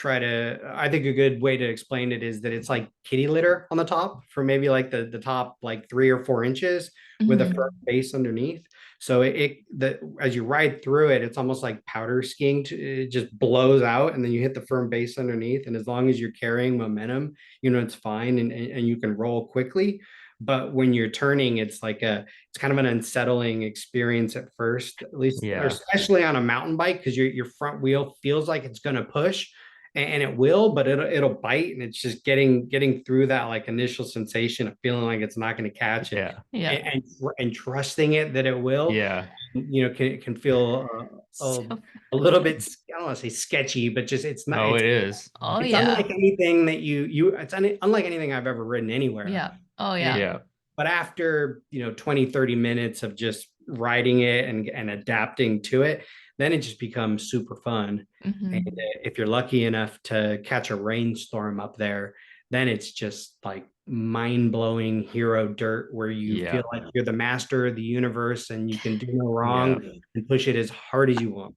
I think a good way to explain it is that it's like kitty litter on the top for maybe like the top like 3 or 4 inches with a firm Mhm. base underneath. So as you ride through it, it's almost like powder skiing. It just blows out, and then you hit the firm base underneath. And as long as you're carrying momentum, it's fine, and you can roll quickly. But when you're turning, it's kind of an unsettling experience at first, at least, or Yeah. especially on a mountain bike, because your front wheel feels like it's going to push, and it will, but it'll bite, and it's just getting through that like initial sensation of feeling like it's not going to catch it, Yeah. Yeah. and trusting it that it will, Yeah. can feel So a little bit, I don't want to say sketchy, but just it's not Oh, it is. oh it's yeah. unlike anything that unlike anything I've ever ridden anywhere. Yeah. Oh And yeah. Yeah. but after 20-30 minutes of just riding it and adapting to it, then it just becomes super fun. And Mhm. if you're lucky enough to catch a rainstorm up there, then it's just like mind-blowing hero dirt where you Yeah. feel like you're the master of the universe and you can do no Yeah. wrong and push it as hard as you want.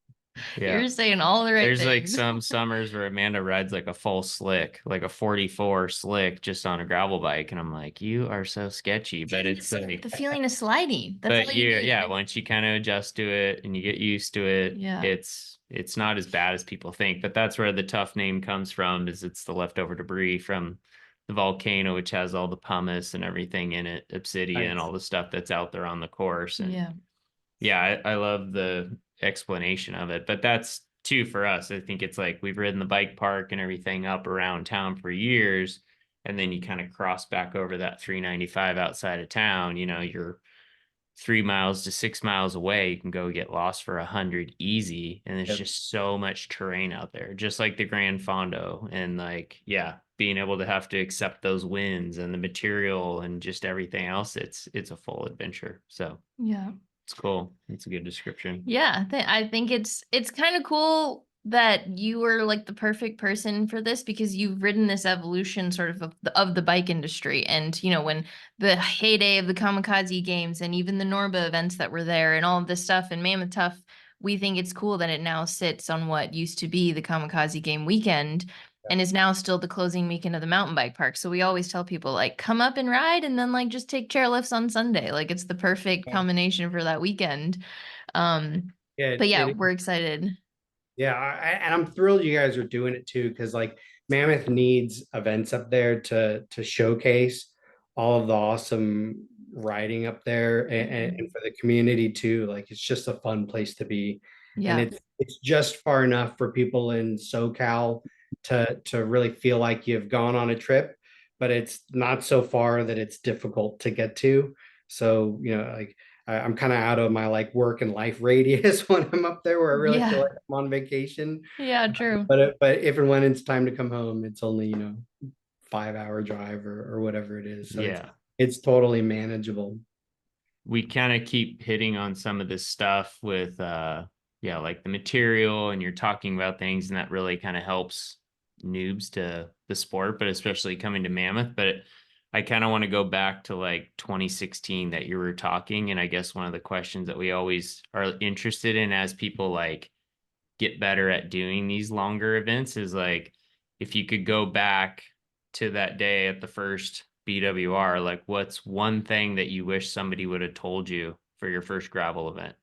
Yeah. You're saying all the right There's like things. some summers where Amanda rides like a full slick, like a 44 slick just on a gravel bike. And I'm like, you are so sketchy, but it's like, The feeling of sliding. That's but all you need. yeah, once you kind of adjust to it and you get used to it, Yeah. it's not as bad as people think. But that's where the tough name comes from, is it's the leftover debris from the volcano, which has all the pumice and everything in it, obsidian, Nice. all the stuff that's out there on the course. And Yeah. yeah, I love the explanation of it, but that's too for us. I think it's like we've ridden the bike park and everything up around town for years, and then you kind of cross back over that 395 outside of town. You're 3 miles to 6 miles away, you can go get lost for 100 easy. And there's Yep. just so much terrain out there, just like the Grand Fondo. And like, yeah, being able to have to accept those winds and the material and just everything else, it's a full adventure. So Yeah. it's cool. It's a good description. Yeah, I think it's kind of cool that you were like the perfect person for this because you've ridden this evolution sort of the bike industry. And you know, when the heyday of the Kamikaze games and even the Norba events that were there and all of this stuff and Mammoth Tough, we think it's cool that it now sits on what used to be the Kamikaze game weekend and is now still the closing weekend of the mountain bike park. So we always tell people like come up and ride and then like just take chairlifts on Sunday. Like it's the perfect combination for that weekend. Yeah, But yeah, it we're excited. Yeah, and I'm thrilled you guys are doing it too, because like Mammoth needs events up there to showcase all of the awesome riding up there, and for the community too. Like it's just a fun place to be, and Yeah. it's just far enough for people in SoCal to really feel like you've gone on a trip, but it's not so far that it's difficult to get to. So, like I'm kind of out of my like work and life radius when I'm up there, where I really feel Yeah. like I'm on vacation. Yeah, true. But if and when it's time to come home, it's only 5 hour drive or whatever it is. So Yeah. it's totally manageable. We kind of keep hitting on some of this stuff with yeah, like the material, and you're talking about things, and that really kind of helps noobs to the sport, but especially coming to Mammoth. But I kind of want to go back to like 2016 that you were talking, and I guess one of the questions that we always are interested in as people like get better at doing these longer events is like, if you could go back to that day at the first BWR, like what's one thing that you wish somebody would have told you for your first gravel event?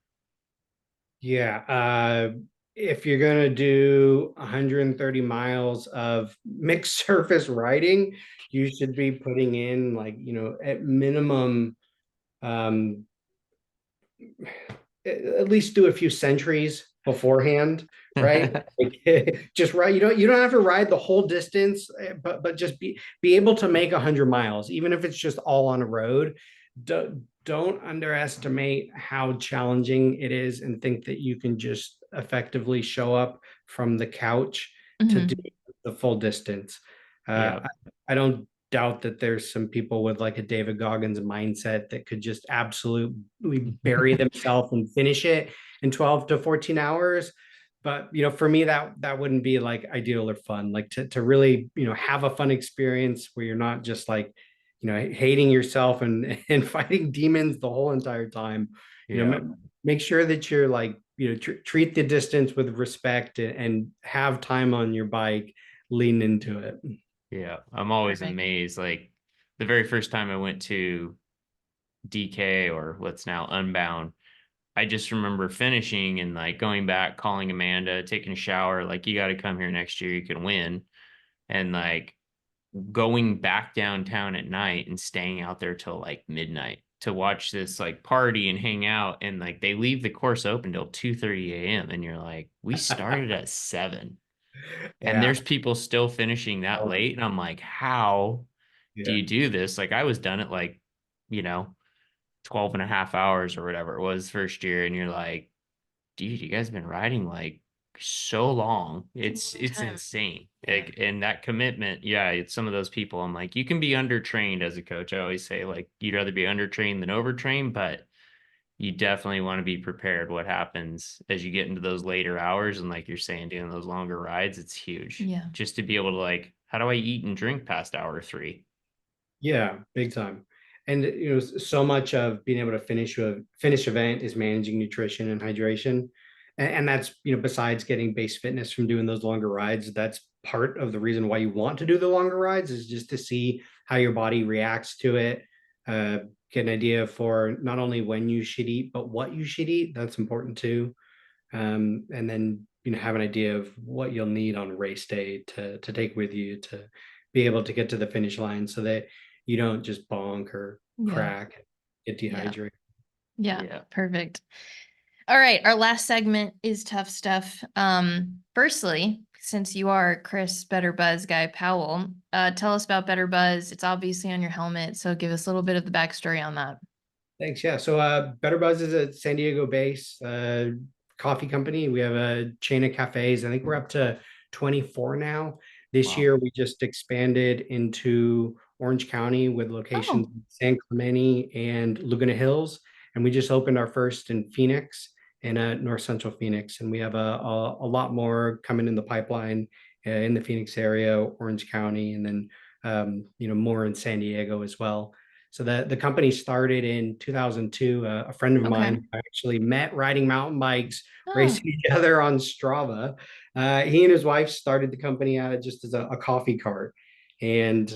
Yeah. If you're gonna do 130 miles of mixed surface riding, you should be putting in like, at minimum, um, at least do a few centuries beforehand, right? Like, just ride. You don't have to ride the whole distance, but just be able to make 100 miles, even if it's just all on a road. Don't underestimate how challenging it is, and think that you can just effectively show up from the couch to do Mhm. the full distance. Yeah. I don't doubt that there's some people with like a David Goggins mindset that could just absolutely bury themselves and finish it in 12 to 14 hours. But for me, that wouldn't be like ideal or fun. Like to really, have a fun experience where you're not just like, hating yourself and and fighting demons the whole entire time. Yeah. Make sure that you're like, treat the distance with respect, and have time on your bike, lean into it. Yeah. I'm always Perfect. amazed. Like the very first time I went to DK, or what's now Unbound, I just remember finishing and like going back, calling Amanda, taking a shower, like, you got to come here next year, you can win. And like going back downtown at night and staying out there till like midnight to watch this like party and hang out. And like they leave the course open till 2:30 a.m. And you're like, we started at 7 and Yeah. there's people still finishing that late. And I'm like, how do Yeah. you do this? Like I was done at like, you know, 12 and a half hours or whatever it was first year. And you're like, dude, you guys been riding like so long. It's Time. insane. Like, and that commitment, yeah, it's some of those people. I'm like, you can be undertrained as a coach. I always say like you'd rather be undertrained than overtrained, but you definitely want to be prepared what happens as you get into those later hours. And like you're saying, doing those longer rides, it's huge. Yeah. Just to be able to like, how do I eat and drink past hour 3? Yeah, big time. And so much of being able to finish event is managing nutrition and hydration. And that's, besides getting base fitness from doing those longer rides, that's part of the reason why you want to do the longer rides, is just to see how your body reacts to it. Uh, get an idea for not only when you should eat, but what you should eat. That's important too. And then have an idea of what you'll need on race day to take with you to be able to get to the finish line, so that you don't just bonk or Yeah. crack, get Yeah. dehydrated. Yeah. Yeah. Perfect. All right, our last segment is tough stuff. Firstly, since you are Chris Better Buzz guy Powell, tell us about Better Buzz. It's obviously on your helmet, so give us a little bit of the backstory on that. Thanks. Yeah. So Better Buzz is a San Diego based coffee company. We have a chain of cafes. I think we're up to 24 now. This Wow. year, we just expanded into Orange County with locations Oh, in San Clemente and Laguna Hills. And we just opened our first in Phoenix and North Central Phoenix. And we have a lot more coming in the pipeline in the Phoenix area, Orange County, and then more in San Diego as well. So the company started in 2002. A friend of okay. mine I actually met riding mountain bikes, Oh, racing each other on Strava. He and his wife started the company out of just as a coffee cart. And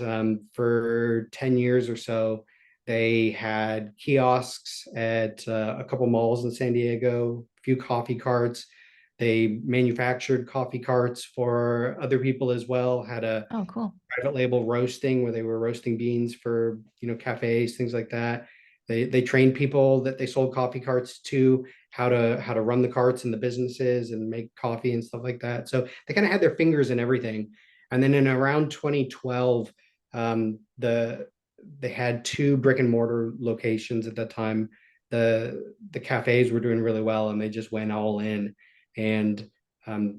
for 10 years or so, they had kiosks at a couple malls in San Diego, a few coffee carts. They manufactured coffee carts for other people as well, had a oh, cool. private label roasting where they were roasting beans for cafes, things like that. They trained people that they sold coffee carts to how to run the carts in the businesses and make coffee and stuff like that. So they kind of had their fingers in everything. And then in around 2012, they had two brick and mortar locations at that time. The cafes were doing really well, and they just went all in. And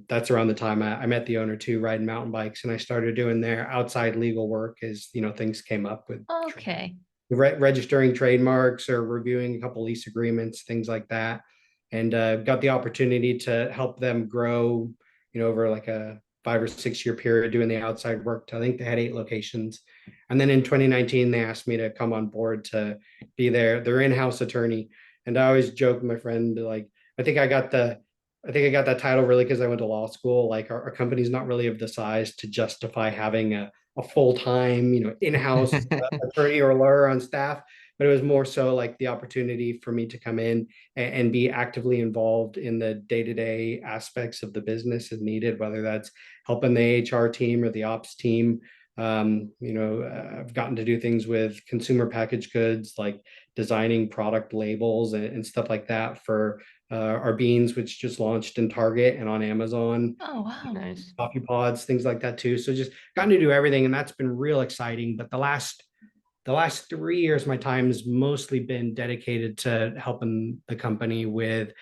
that's around the time I met the owner too, riding mountain bikes, and I started doing their outside legal work as things came up with Okay. registering trademarks or reviewing a couple lease agreements, things like that, and got the opportunity to help them grow, over like a 5 or 6 year period doing the outside work. I think they had 8 locations, and then in 2019 they asked me to come on board to be their in-house attorney. And I always joke with my friend like, I think I got the I think I got that title really because I went to law school. Like our company's not really of the size to justify having a full-time, in-house attorney or lawyer on staff, but it was more so like the opportunity for me to come in and be actively involved in the day-to-day aspects of the business as needed, whether that's helping the HR team or the ops team. I've gotten to do things with consumer packaged goods, like designing product labels and stuff like that for our beans, which just launched in Target and on Amazon, Oh, wow. Nice. coffee pods, things like that too. So just gotten to do everything, and that's been real exciting. But the last 3 years, my time has mostly been dedicated to helping the company with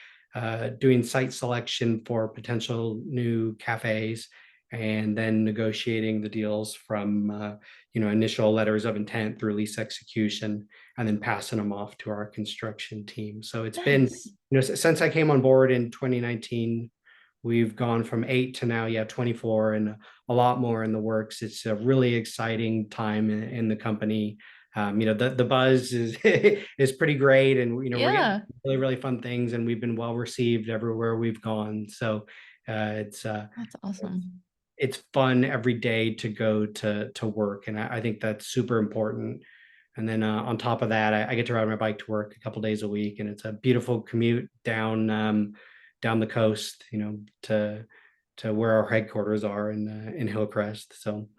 doing site selection for potential new cafes, and then negotiating the deals from initial letters of intent through lease execution, and then passing them off to our construction team. So it's been, Nice. since I came on board in 2019, we've gone from 8 to now, yeah, 24, and a lot more in the works. It's a really exciting time in the company. The buzz is is pretty great, and we're getting Yeah, really really fun things, and we've been well received everywhere we've gone. So it's that's awesome. it's fun every day to go to work, and I think that's super important. And then on top of that, I get to ride my bike to work a couple days a week, and it's a beautiful commute down the coast, to where our headquarters are in Hillcrest. So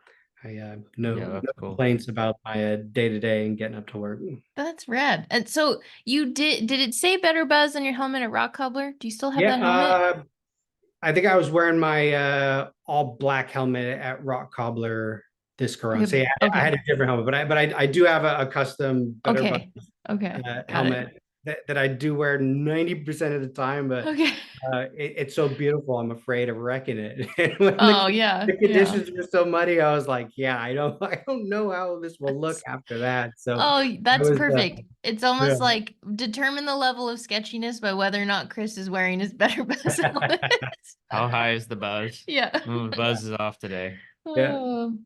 I no Yeah, that's no cool. complaints about my day to day and getting up to work. That's rad. And so you did it say Better Buzz on your helmet at Rock Cobbler? Do you still have Yeah, that helmet? I think I was wearing my all black helmet at Rock Cobbler this go around. Okay. So yeah, I had Okay. a different helmet, but I do have a custom Better Buzz Okay. Okay. Got it. helmet that I do wear 90% of the time, but Okay. it's so beautiful. I'm afraid of wrecking it. And when Oh, yeah. the Yeah. conditions were so muddy, I was like, yeah, I don't know how this will look after that. So Oh, I that's was, perfect. It's yeah, almost like determine the level of sketchiness by whether or not Chris is wearing his Better Buzz helmet. How high is the buzz? Yeah. Oh, the buzz is off today. yeah. Oh,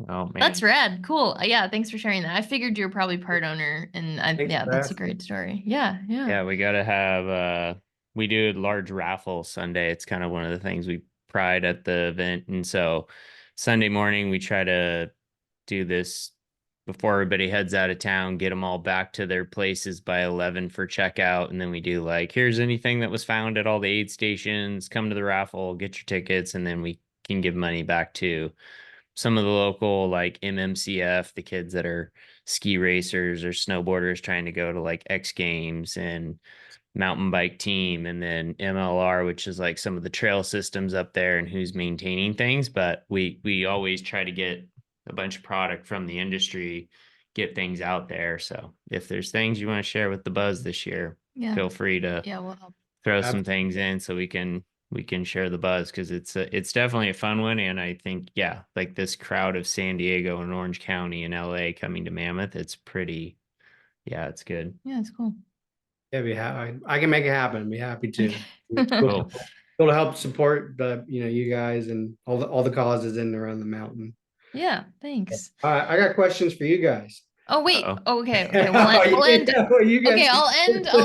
Oh that's man. rad. Cool. Yeah, thanks for sharing that. I figured you were probably part owner, and Thanks yeah, for that's a asking. great story. Yeah, yeah. Yeah, we gotta have we do a large raffle Sunday. It's kind of one of the things we pride at the event. And so Sunday morning we try to do this before everybody heads out of town, get them all back to their places by 11 for checkout. And then we do like, here's anything that was found at all the aid stations, come to the raffle, get your tickets, and then we can give money back to some of the local like MMCF, the kids that are ski racers or snowboarders trying to go to like X Games, and mountain bike team, and then MLR, which is like some of the trail systems up there and who's maintaining things. But we always try to get a bunch of product from the industry get things out there. So if there's things you want to share with the buzz this year, Yeah. feel free to Yeah, we'll help. throw some things in so we can share the buzz, because it's definitely a fun one. And I think, yeah, like this crowd of San Diego and Orange County and LA coming to Mammoth, it's pretty, yeah, it's good. Yeah, it's cool. Yeah, I can make it happen. Be happy to. It's Cool. cool to help support you guys and all the causes in and around the mountain. Yeah, thanks. I got questions for you guys. Oh wait. Uh-oh. Okay. Okay. We'll end. You guys. Okay, I'll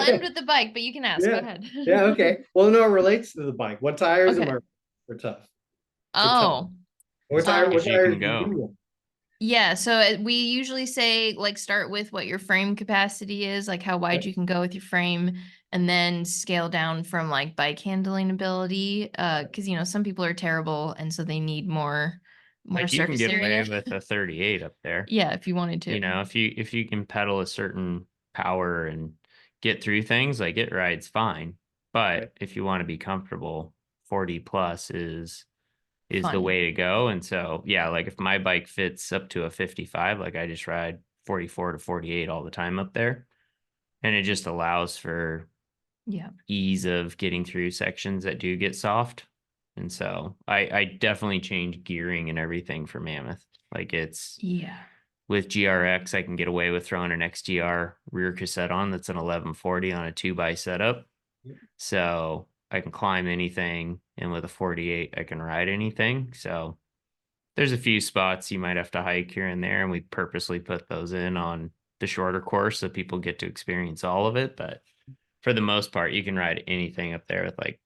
end with the bike, but you can ask. Go Yeah. ahead. Yeah, okay. Well, no, it relates to the bike. What tires Okay. am I for tough? Oh. What As you tires can do you go. want? Yeah, so we usually say like start with what your frame capacity is, like how wide Yeah. you can go with your frame, and then scale down from like bike handling ability. Because some people are terrible, and so they need more Like you can surface get away area. with a 38 up there. Yeah, if you wanted to. You know, if you can pedal a certain power and get through things, like it rides fine. But Right. if you want to be comfortable, 40 plus is the Fun. way to go. And so, yeah, like if my bike fits up to a 55, like I just ride 44 to 48 all the time up there. And it just allows for Yeah. ease of getting through sections that do get soft. And so I definitely changed gearing and everything for Mammoth. Like it's Yeah. with GRX, I can get away with throwing an XDR rear cassette on that's an 1140 on a 2x setup. Yep. So I can climb anything, and with a 48, I can ride anything. So there's a few spots you might have to hike here and there, and we purposely put those in on the shorter course so people get to experience all of it. But for the most part, you can ride anything up there with like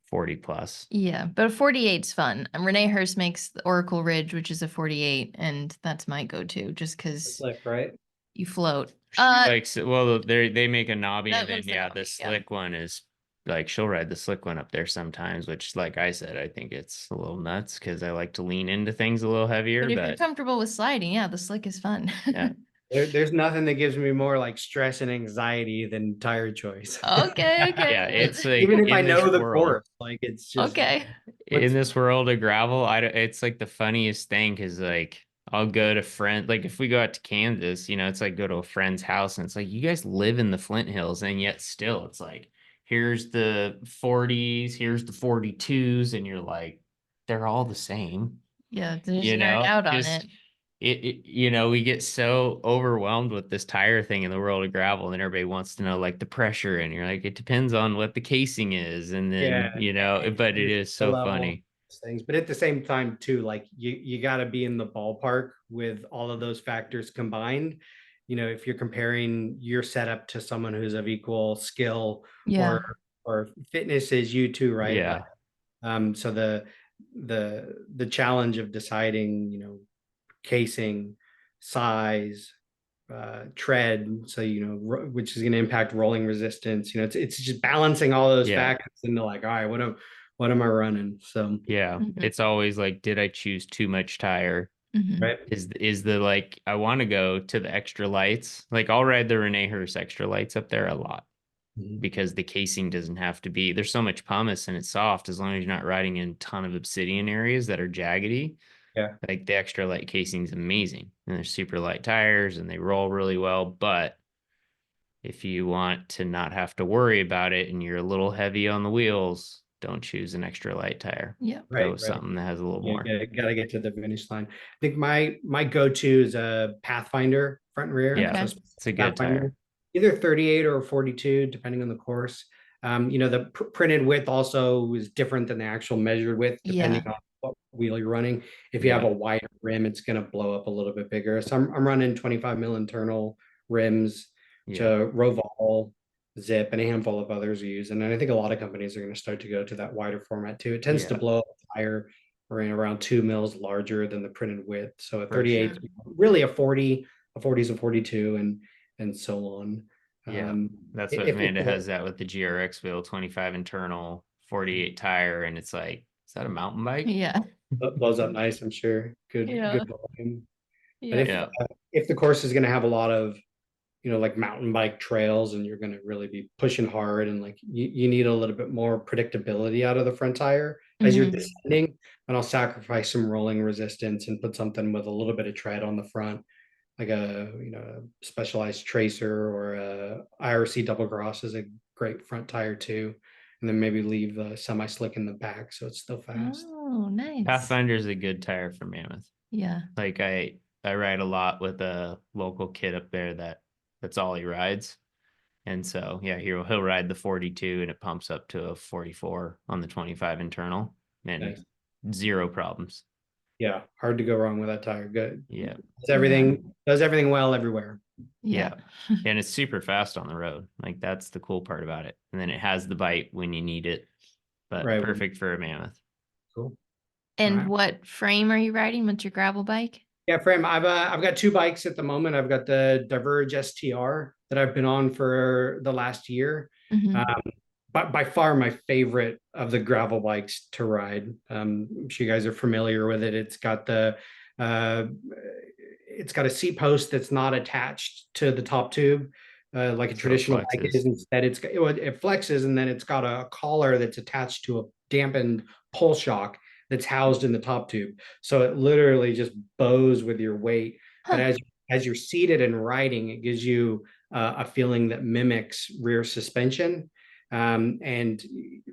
40 plus. Yeah, but a 48's fun. And Renee Hurst makes the Oracle Ridge, which is a 48, and that's my go-to just because Slick, right? you float. Like, well, they make a knobby, That and then one's the yeah, knobby, the yeah. slick one is like she'll ride the slick one up there sometimes, which, like I said, I think it's a little nuts because I like to lean into things a little heavier. But if you're But comfortable with sliding, yeah, the slick is fun. yeah, There's nothing that gives me more like stress and anxiety than tire choice. Okay, okay. yeah, it's like Even if I in this know the world, course, like it's just Okay. in this world of gravel, it's like the funniest thing because like I'll go to friend, like if we go out to Kansas, it's like go to a friend's house and it's like you guys live in the Flint Hills, and yet still it's like here's the 40s, here's the 42s, and you're like they're all the same. Yeah, they just nerd out on Just it. we get so overwhelmed with this tire thing in the world of gravel, and everybody wants to know like the pressure, and you're like it depends on what the casing is, and then but it is the so level of funny. things. But at the same time, too, like you got to be in the ballpark with all of those factors combined. If you're comparing your setup to someone who's of equal skill Yeah. or fitness as you too, right? Yeah. So the challenge of deciding, casing, size, tread, so which is going to impact rolling resistance. It's just balancing all those factors into like, all right, what am I running? So yeah, it's always like, did I choose too much tire? right. Is the like I want to go to the extra lights. Like I'll ride the Renee Hurst extra lights up there a lot because the casing doesn't have to be, there's so much pumice and it's soft as long as you're not riding in a ton of obsidian areas that are jaggedy. Yeah. Like the extra light casing is amazing, and they're super light tires and they roll really well. But if you want to not have to worry about it and you're a little heavy on the wheels, don't choose an extra light tire. Yeah. Go with something that has a little more. Gotta get to the finish line. I think my go-to is a Pathfinder front and rear. Yeah, So it's a good tire. Either 38 or 42, depending on the course. The printed width also is different than the actual measured width, depending on what wheel you're running. If you have a wider rim, it's going to blow up a little bit bigger. So I'm running 25 mil internal rims to Roval, Zip, and a handful of others are using. And I think a lot of companies are going to start to go to that wider format too. It tends to blow up higher or in around 2 mils larger than the printed width. So a 38 is really a 40, a 40 is a 42, and so on. Yeah, that's what Amanda has that with the GRX wheel, 25 internal, 48 tire, and it's like, is that a mountain bike? Yeah. Blows up nice, I'm sure. Good volume. Yeah. But if the course is going to have a lot of, like mountain bike trails, and you're going to really be pushing hard, and like you need a little bit more predictability out of the front tire as you're descending, and I'll sacrifice some rolling resistance and put something with a little bit of tread on the front. like a specialized tracer or a IRC double cross is a great front tire too. And then maybe leave the semi slick in the back so it's still fast. Oh, nice. Pathfinder is a good tire for Mammoth. Yeah. Like I ride a lot with a local kid up there that's all he rides. And so yeah, he'll ride the 42 and it pumps up to a 44 on the 25 internal and Nice. zero problems. Yeah, hard to go wrong with that tire. Good. Yeah. Does everything well everywhere. Yeah. And it's super fast on the road. Like that's the cool part about it. And then it has the bite when you need it, but Right. perfect for a Mammoth. Cool. And Right. what frame are you riding? What's your gravel bike? Yeah, frame. I've got two bikes at the moment. I've got the Diverge STR that I've been on for the last year. Mhm. But by far my favorite of the gravel bikes to ride. I'm sure you guys are familiar with it. Uh, it's got a seat post that's not attached to the top tube, like a So it traditional bike flexes. is. Instead, it flexes, and then it's got a collar that's attached to a dampened pull shock that's housed in the top tube. So it literally just bows with your weight. But Huh. as you're seated and riding, it gives you a feeling that mimics rear suspension. And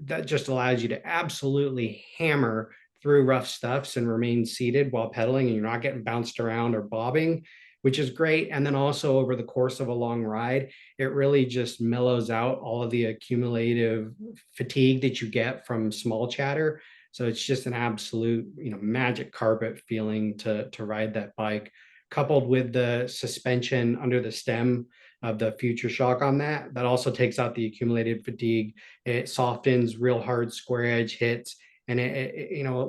that just allows you to absolutely hammer through rough stuffs and remain seated while pedaling, and you're not getting bounced around or bobbing, which is great. And then also over the course of a long ride, it really just mellows out all of the accumulative fatigue that you get from small chatter. So it's just an absolute, magic carpet feeling to ride that bike, coupled with the suspension under the stem of the future shock on that also takes out the accumulated fatigue. It softens real hard square edge hits, and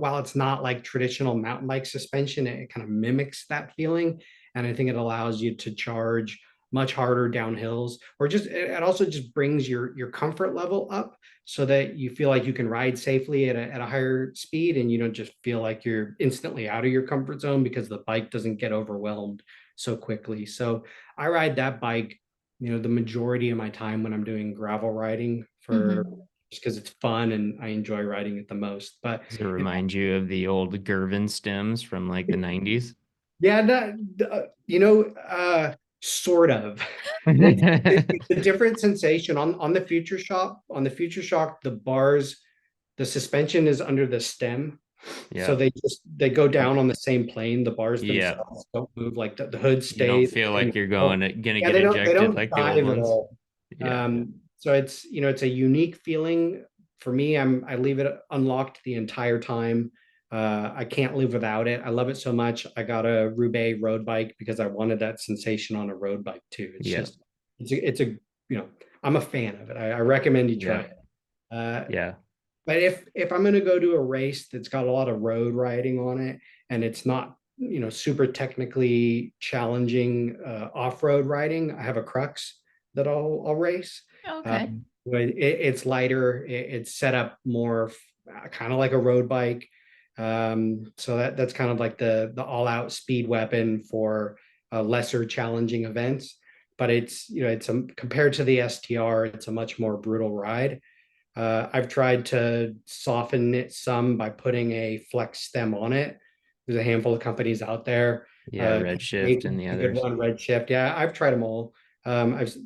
while it's not like traditional mountain bike suspension, it kind of mimics that feeling. And I think it allows you to charge much harder down hills, or just it also just brings your comfort level up so that you feel like you can ride safely at a higher speed, and you don't just feel like you're instantly out of your comfort zone because the bike doesn't get overwhelmed so quickly. So I ride that bike, the majority of my time when I'm doing gravel riding, for just because it's fun and I enjoy riding it the most. But Does it remind you of the old Gervin stems from like the 90s? yeah, sort of. It's a different sensation on the Future Shock. On the Future Shock, the bars, the suspension is under the stem, so Yeah. they go down on the same plane. The bars Yeah. themselves don't move, like the hood You don't stays. feel like you're Oh, gonna yeah, get they ejected don't like the old dive at ones. all. Yeah. So it's a unique feeling for me. I leave it unlocked the entire time. I can't live without it. I love it so much. I got a Roubaix road bike because I wanted that sensation on a road bike too. It's Yeah. just I'm a fan of it. I recommend you try Yeah. it. Uh, Yeah. but if I'm going to go to a race that's got a lot of road riding on it, and it's not super technically challenging off-road riding, I have a Crux that I'll race. Okay. But it's lighter. It's set up more kind of like a road bike. So that's kind of like the all-out speed weapon for lesser challenging events. But compared to the STR, it's a much more brutal ride. I've tried to soften it some by putting a flex stem on it. There's a handful of companies out there. Yeah. Redshift and the A good others. one, Redshift. Yeah, I've tried them all. I've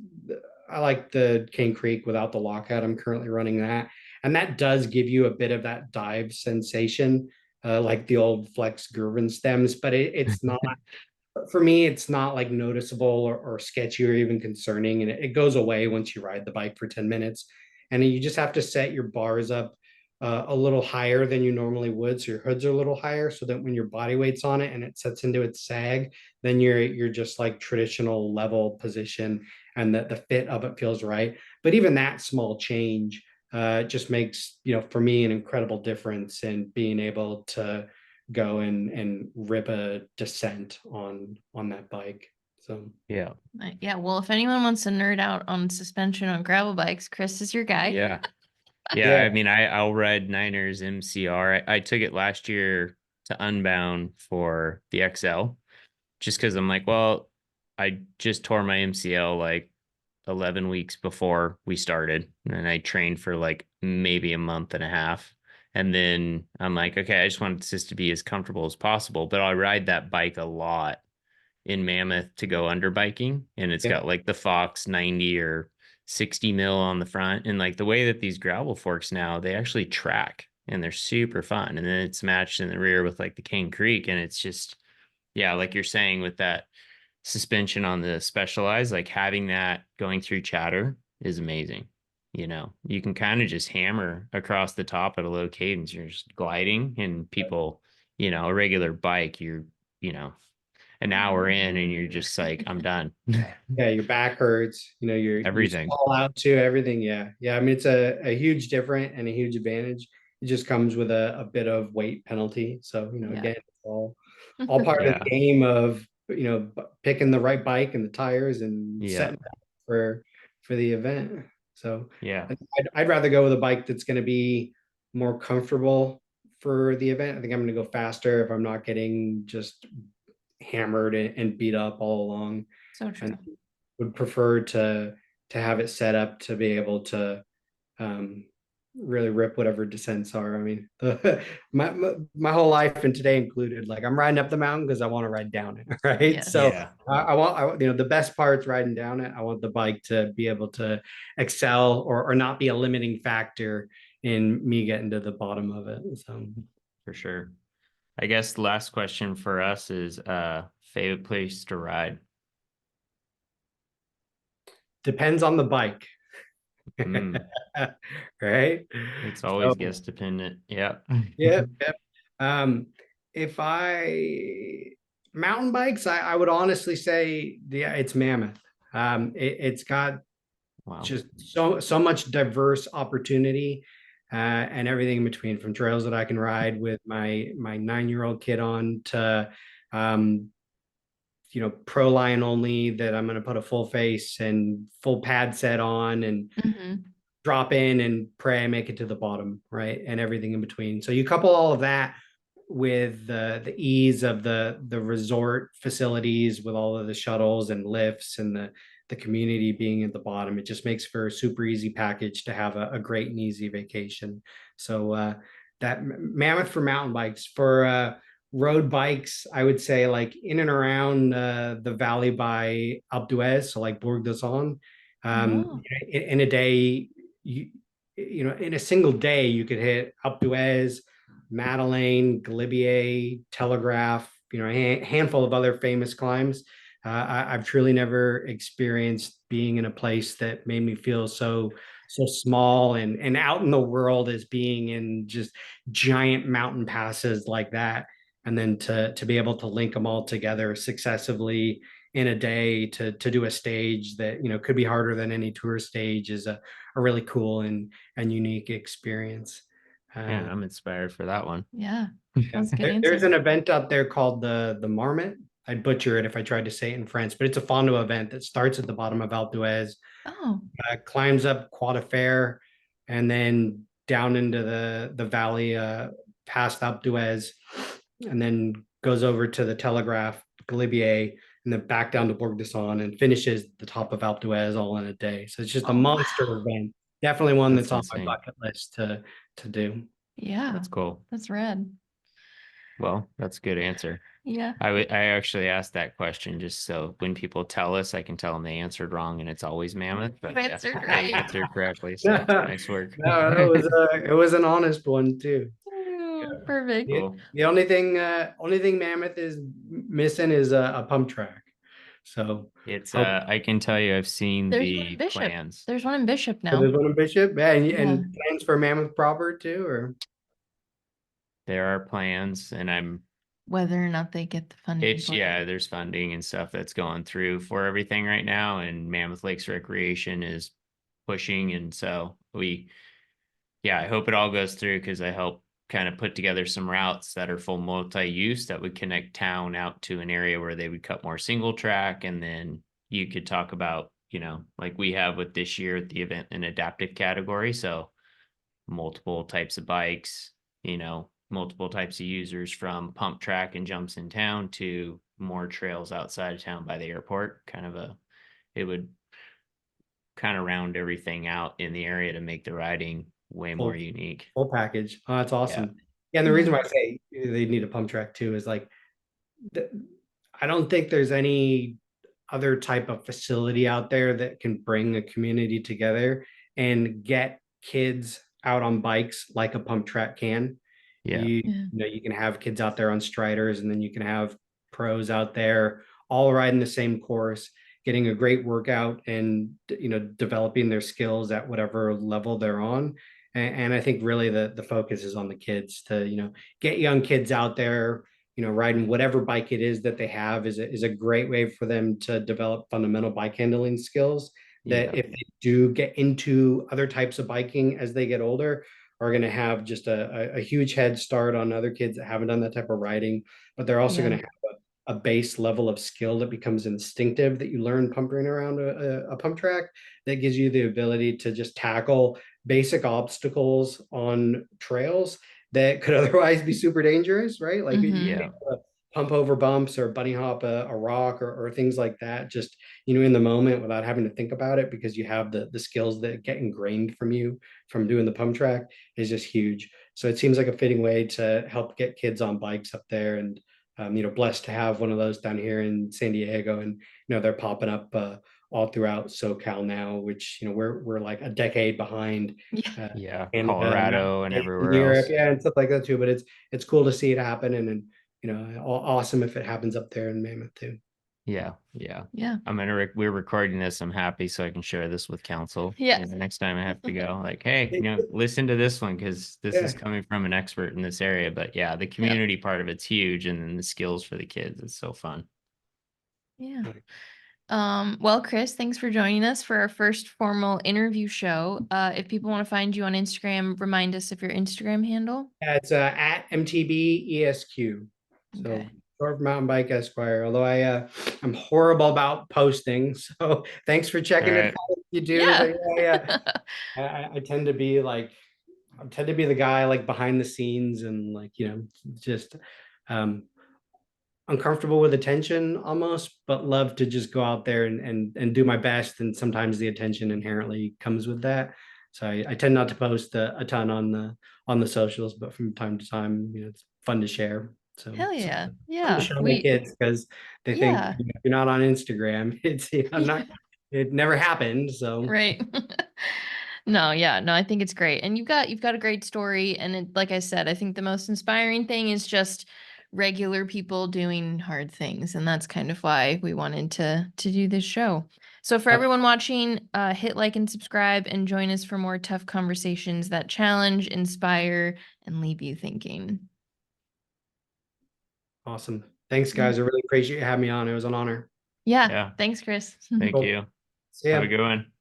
I like the Cane Creek without the lockout. I'm currently running that, and that does give you a bit of that dive sensation, like the old Flex Gervin stems. But it's not, for me, it's not like noticeable or sketchy or even concerning. And it goes away once you ride the bike for 10 minutes. And you just have to set your bars up a little higher than you normally would. So your hoods are a little higher so that when your body weight's on it and it sets into its sag, then you're just like traditional level position, and the fit of it feels right. But even that small change just makes, for me, an incredible difference in being able to go and rip a descent on that bike. So Yeah. Yeah. Well, if anyone wants to nerd out on suspension on gravel bikes, Chris is your guy. Yeah. Yeah. yeah, I mean, I'll ride Niners MCR. I took it last year to Unbound for the XL just because I'm like, well, I just tore my MCL like 11 weeks before we started, and I trained for like maybe a month and a half. And then I'm like, okay, I just want this to be as comfortable as possible, but I ride that bike a lot. in Mammoth to go under biking, and it's Yeah. got like the Fox 90 or 60 mil on the front. And like the way that these gravel forks now, they actually track and they're super fun. And then it's matched in the rear with like the King Creek. And it's just, yeah, like you're saying with that suspension on the Specialized, like having that going through chatter is amazing. You know, you can kind of just hammer across the top at a low cadence. You're just gliding, and people, you know, a regular bike, you know, an hour in and you're just like, I'm done. Yeah, your back hurts, you Everything. stall out too, everything. Yeah. Yeah. I mean, it's a huge difference and a huge advantage. It just comes with a bit of weight penalty. So, Yeah. again, it's all part of Yeah. the game of, picking the right bike and the tires and Yeah. setting up for the event. So Yeah. I'd rather go with a bike that's going to be more comfortable for the event. I think I'm going to go faster if I'm not getting just hammered and beat up all along. So true. And would prefer to have it set up to be able to really rip whatever descents are. I mean, my whole life and today included, like I'm riding up the mountain because I want to ride down it, right? Yes. So Yeah. the best part's riding down it. I want the bike to be able to excel or not be a limiting factor in me getting to the bottom of it. So For sure. I guess the last question for us is favorite place to ride. depends on the bike. Mm, Right? it's So always guest dependent. Yeah. yep, yep. Um, if I mountain bikes, I would honestly say, yeah, it's Mammoth. It's got Wow. just so much diverse opportunity and everything in between, from trails that I can ride with my 9-year-old kid on to um, pro line only that I'm going to put a full face and full pad set on and Mhm. drop in and pray I make it to the bottom, right? And everything in between. So you couple all of that with the ease of the resort facilities with all of the shuttles and lifts and the community being at the bottom. It just makes for a super easy package to have a great and easy vacation. So that Mammoth for mountain bikes. For road bikes, I would say like in and around the valley by Alpe d'Huez, so like Bourg d'Azon. Oh. In a day, in a single day, you could hit Alpe d'Huez, Madeleine, Galibier, Telegraph, a handful of other famous climbs. I've truly never experienced being in a place that made me feel so small and out in the world as being in just giant mountain passes like that. And then to be able to link them all together successively in a day to do a stage that could be harder than any tour stage is a really cool and unique experience. Man, Uh, I'm inspired for that one. Yeah. yeah. That's a good There's answer. an event out there called the Marmot. I'd butcher it if I tried to say it in French, but it's a Fondo event that starts at the bottom of Alpe d'Huez, Oh. climbs up Croix de Fer, and then down into the valley past Alpe d'Huez, and then goes over to the Telegraph, Galibier, and then back down to Bourg d'Azon and finishes the top of Alpe d'Huez all in a day. So it's just a Oh, monster wow. event. Definitely one That's that's on my insane. bucket list to do. Yeah. That's cool. That's rad. Well, that's a good answer. Yeah. I actually asked that question just so when people tell us, I can tell them they answered wrong and it's always Mammoth. But You yeah, answered they right. answered correctly. No, So nice work. it was an honest one too. Oh, perfect. The, Cool. the only thing Mammoth is missing is a pump track. So It's hope I can tell you I've seen There's one the in Bishop. plans. There's one in Bishop so now. there's one in Bishop. Yeah, Yeah. and plans for Mammoth proper too, or There are plans and Whether or not they get the funding it's for it. yeah, there's funding and stuff that's going through for everything right now, and Mammoth Lakes Recreation is pushing, and so I hope it all goes through because I help kind of put together some routes that are full multi-use that would connect town out to an area where they would cut more single track, and then you could talk about, like we have with this year at the event, an adaptive category, so multiple types of bikes, multiple types of users, from pump track and jumps in town to more trails outside of town by the airport. It would kind of round everything out in the area to make the riding way more full unique. full package. Oh, that's Yeah. awesome. Yeah, and the Yeah. reason why I say they need a pump track too is like the, I don't think there's any other type of facility out there that can bring a community together and get kids out on bikes like a pump track can. Yeah. Yeah. You know, you can have kids out there on striders, and then you can have pros out there all riding the same course, getting a great workout and, you know, developing their skills at whatever level they're on. And I think really the focus is on the kids to, you know, get young kids out there, you know, riding whatever bike it is that they have is a great way for them to develop fundamental bike handling skills that Yeah. if they do get into other types of biking as they get older, are going to have just a huge head start on other kids that haven't done that type of riding, but they're also Yeah. going to have a base level of skill that becomes instinctive that you learn pumping around a pump track that gives you the ability to just tackle basic obstacles on trails that could otherwise be super dangerous, right? Like you Hmm. Yeah. pump over bumps or bunny hop a rock or things like that, just, you know, in the moment without having to think about it because you have the skills that get ingrained from you from doing the pump track is just huge. So it seems like a fitting way to help get kids on bikes up there. And you know, blessed to have one of those down here in San Diego, and you know they're popping up all throughout SoCal now, which, you know, we're like a decade behind Yeah. uh, Yeah. Canada, United Colorado and States, everywhere and Europe, else. yeah, and stuff like that too. But it's cool to see it happen, and you know, awesome if it happens up there in Mammoth too. Yeah. Yeah. Yeah. We're recording this. I'm happy so I can share this with council. Yeah. And the next time I have to go, like, hey, you know, listen to this one because this is Yeah, coming from an expert in this area. But yeah, the Yeah. community part of it's huge, and then the skills for the kids is so fun. Yeah. Well, Chris, thanks for joining us for our first formal interview show. If people want to find you on Instagram, remind us of your Instagram handle. yeah, it's at MTB ESQ. So Okay. short for Mountain Bike Esquire. Although I'm horrible about posting, so thanks for All checking it right. out if you do. Yeah. But yeah, I tend to be like I tend to be the guy like behind the scenes and like, you know, just um uncomfortable with attention almost, but love to just go out there and do my best. And sometimes the attention inherently comes with that. So I tend not to post a ton on the socials, but from time to time, you know, it's fun to share. So Hell it's yeah. fun to Yeah. show my kids because they think, Yeah. you know, if you're not on Instagram, it's, you know, not, it never happened. So Right. No, yeah, no, I think it's great. And you've got a great story. And like I said, I think the most inspiring thing is just regular people doing hard things. And that's kind of why we wanted to do this show. So for that's everyone watching, hit like and subscribe and join us for more tough conversations that challenge, inspire, and leave you thinking. awesome. Thanks, Yeah. guys. I really appreciate you having me on. It was an honor. Yeah. Yeah. Thanks, Chris. Thank Cool. you. See Have ya. a good one.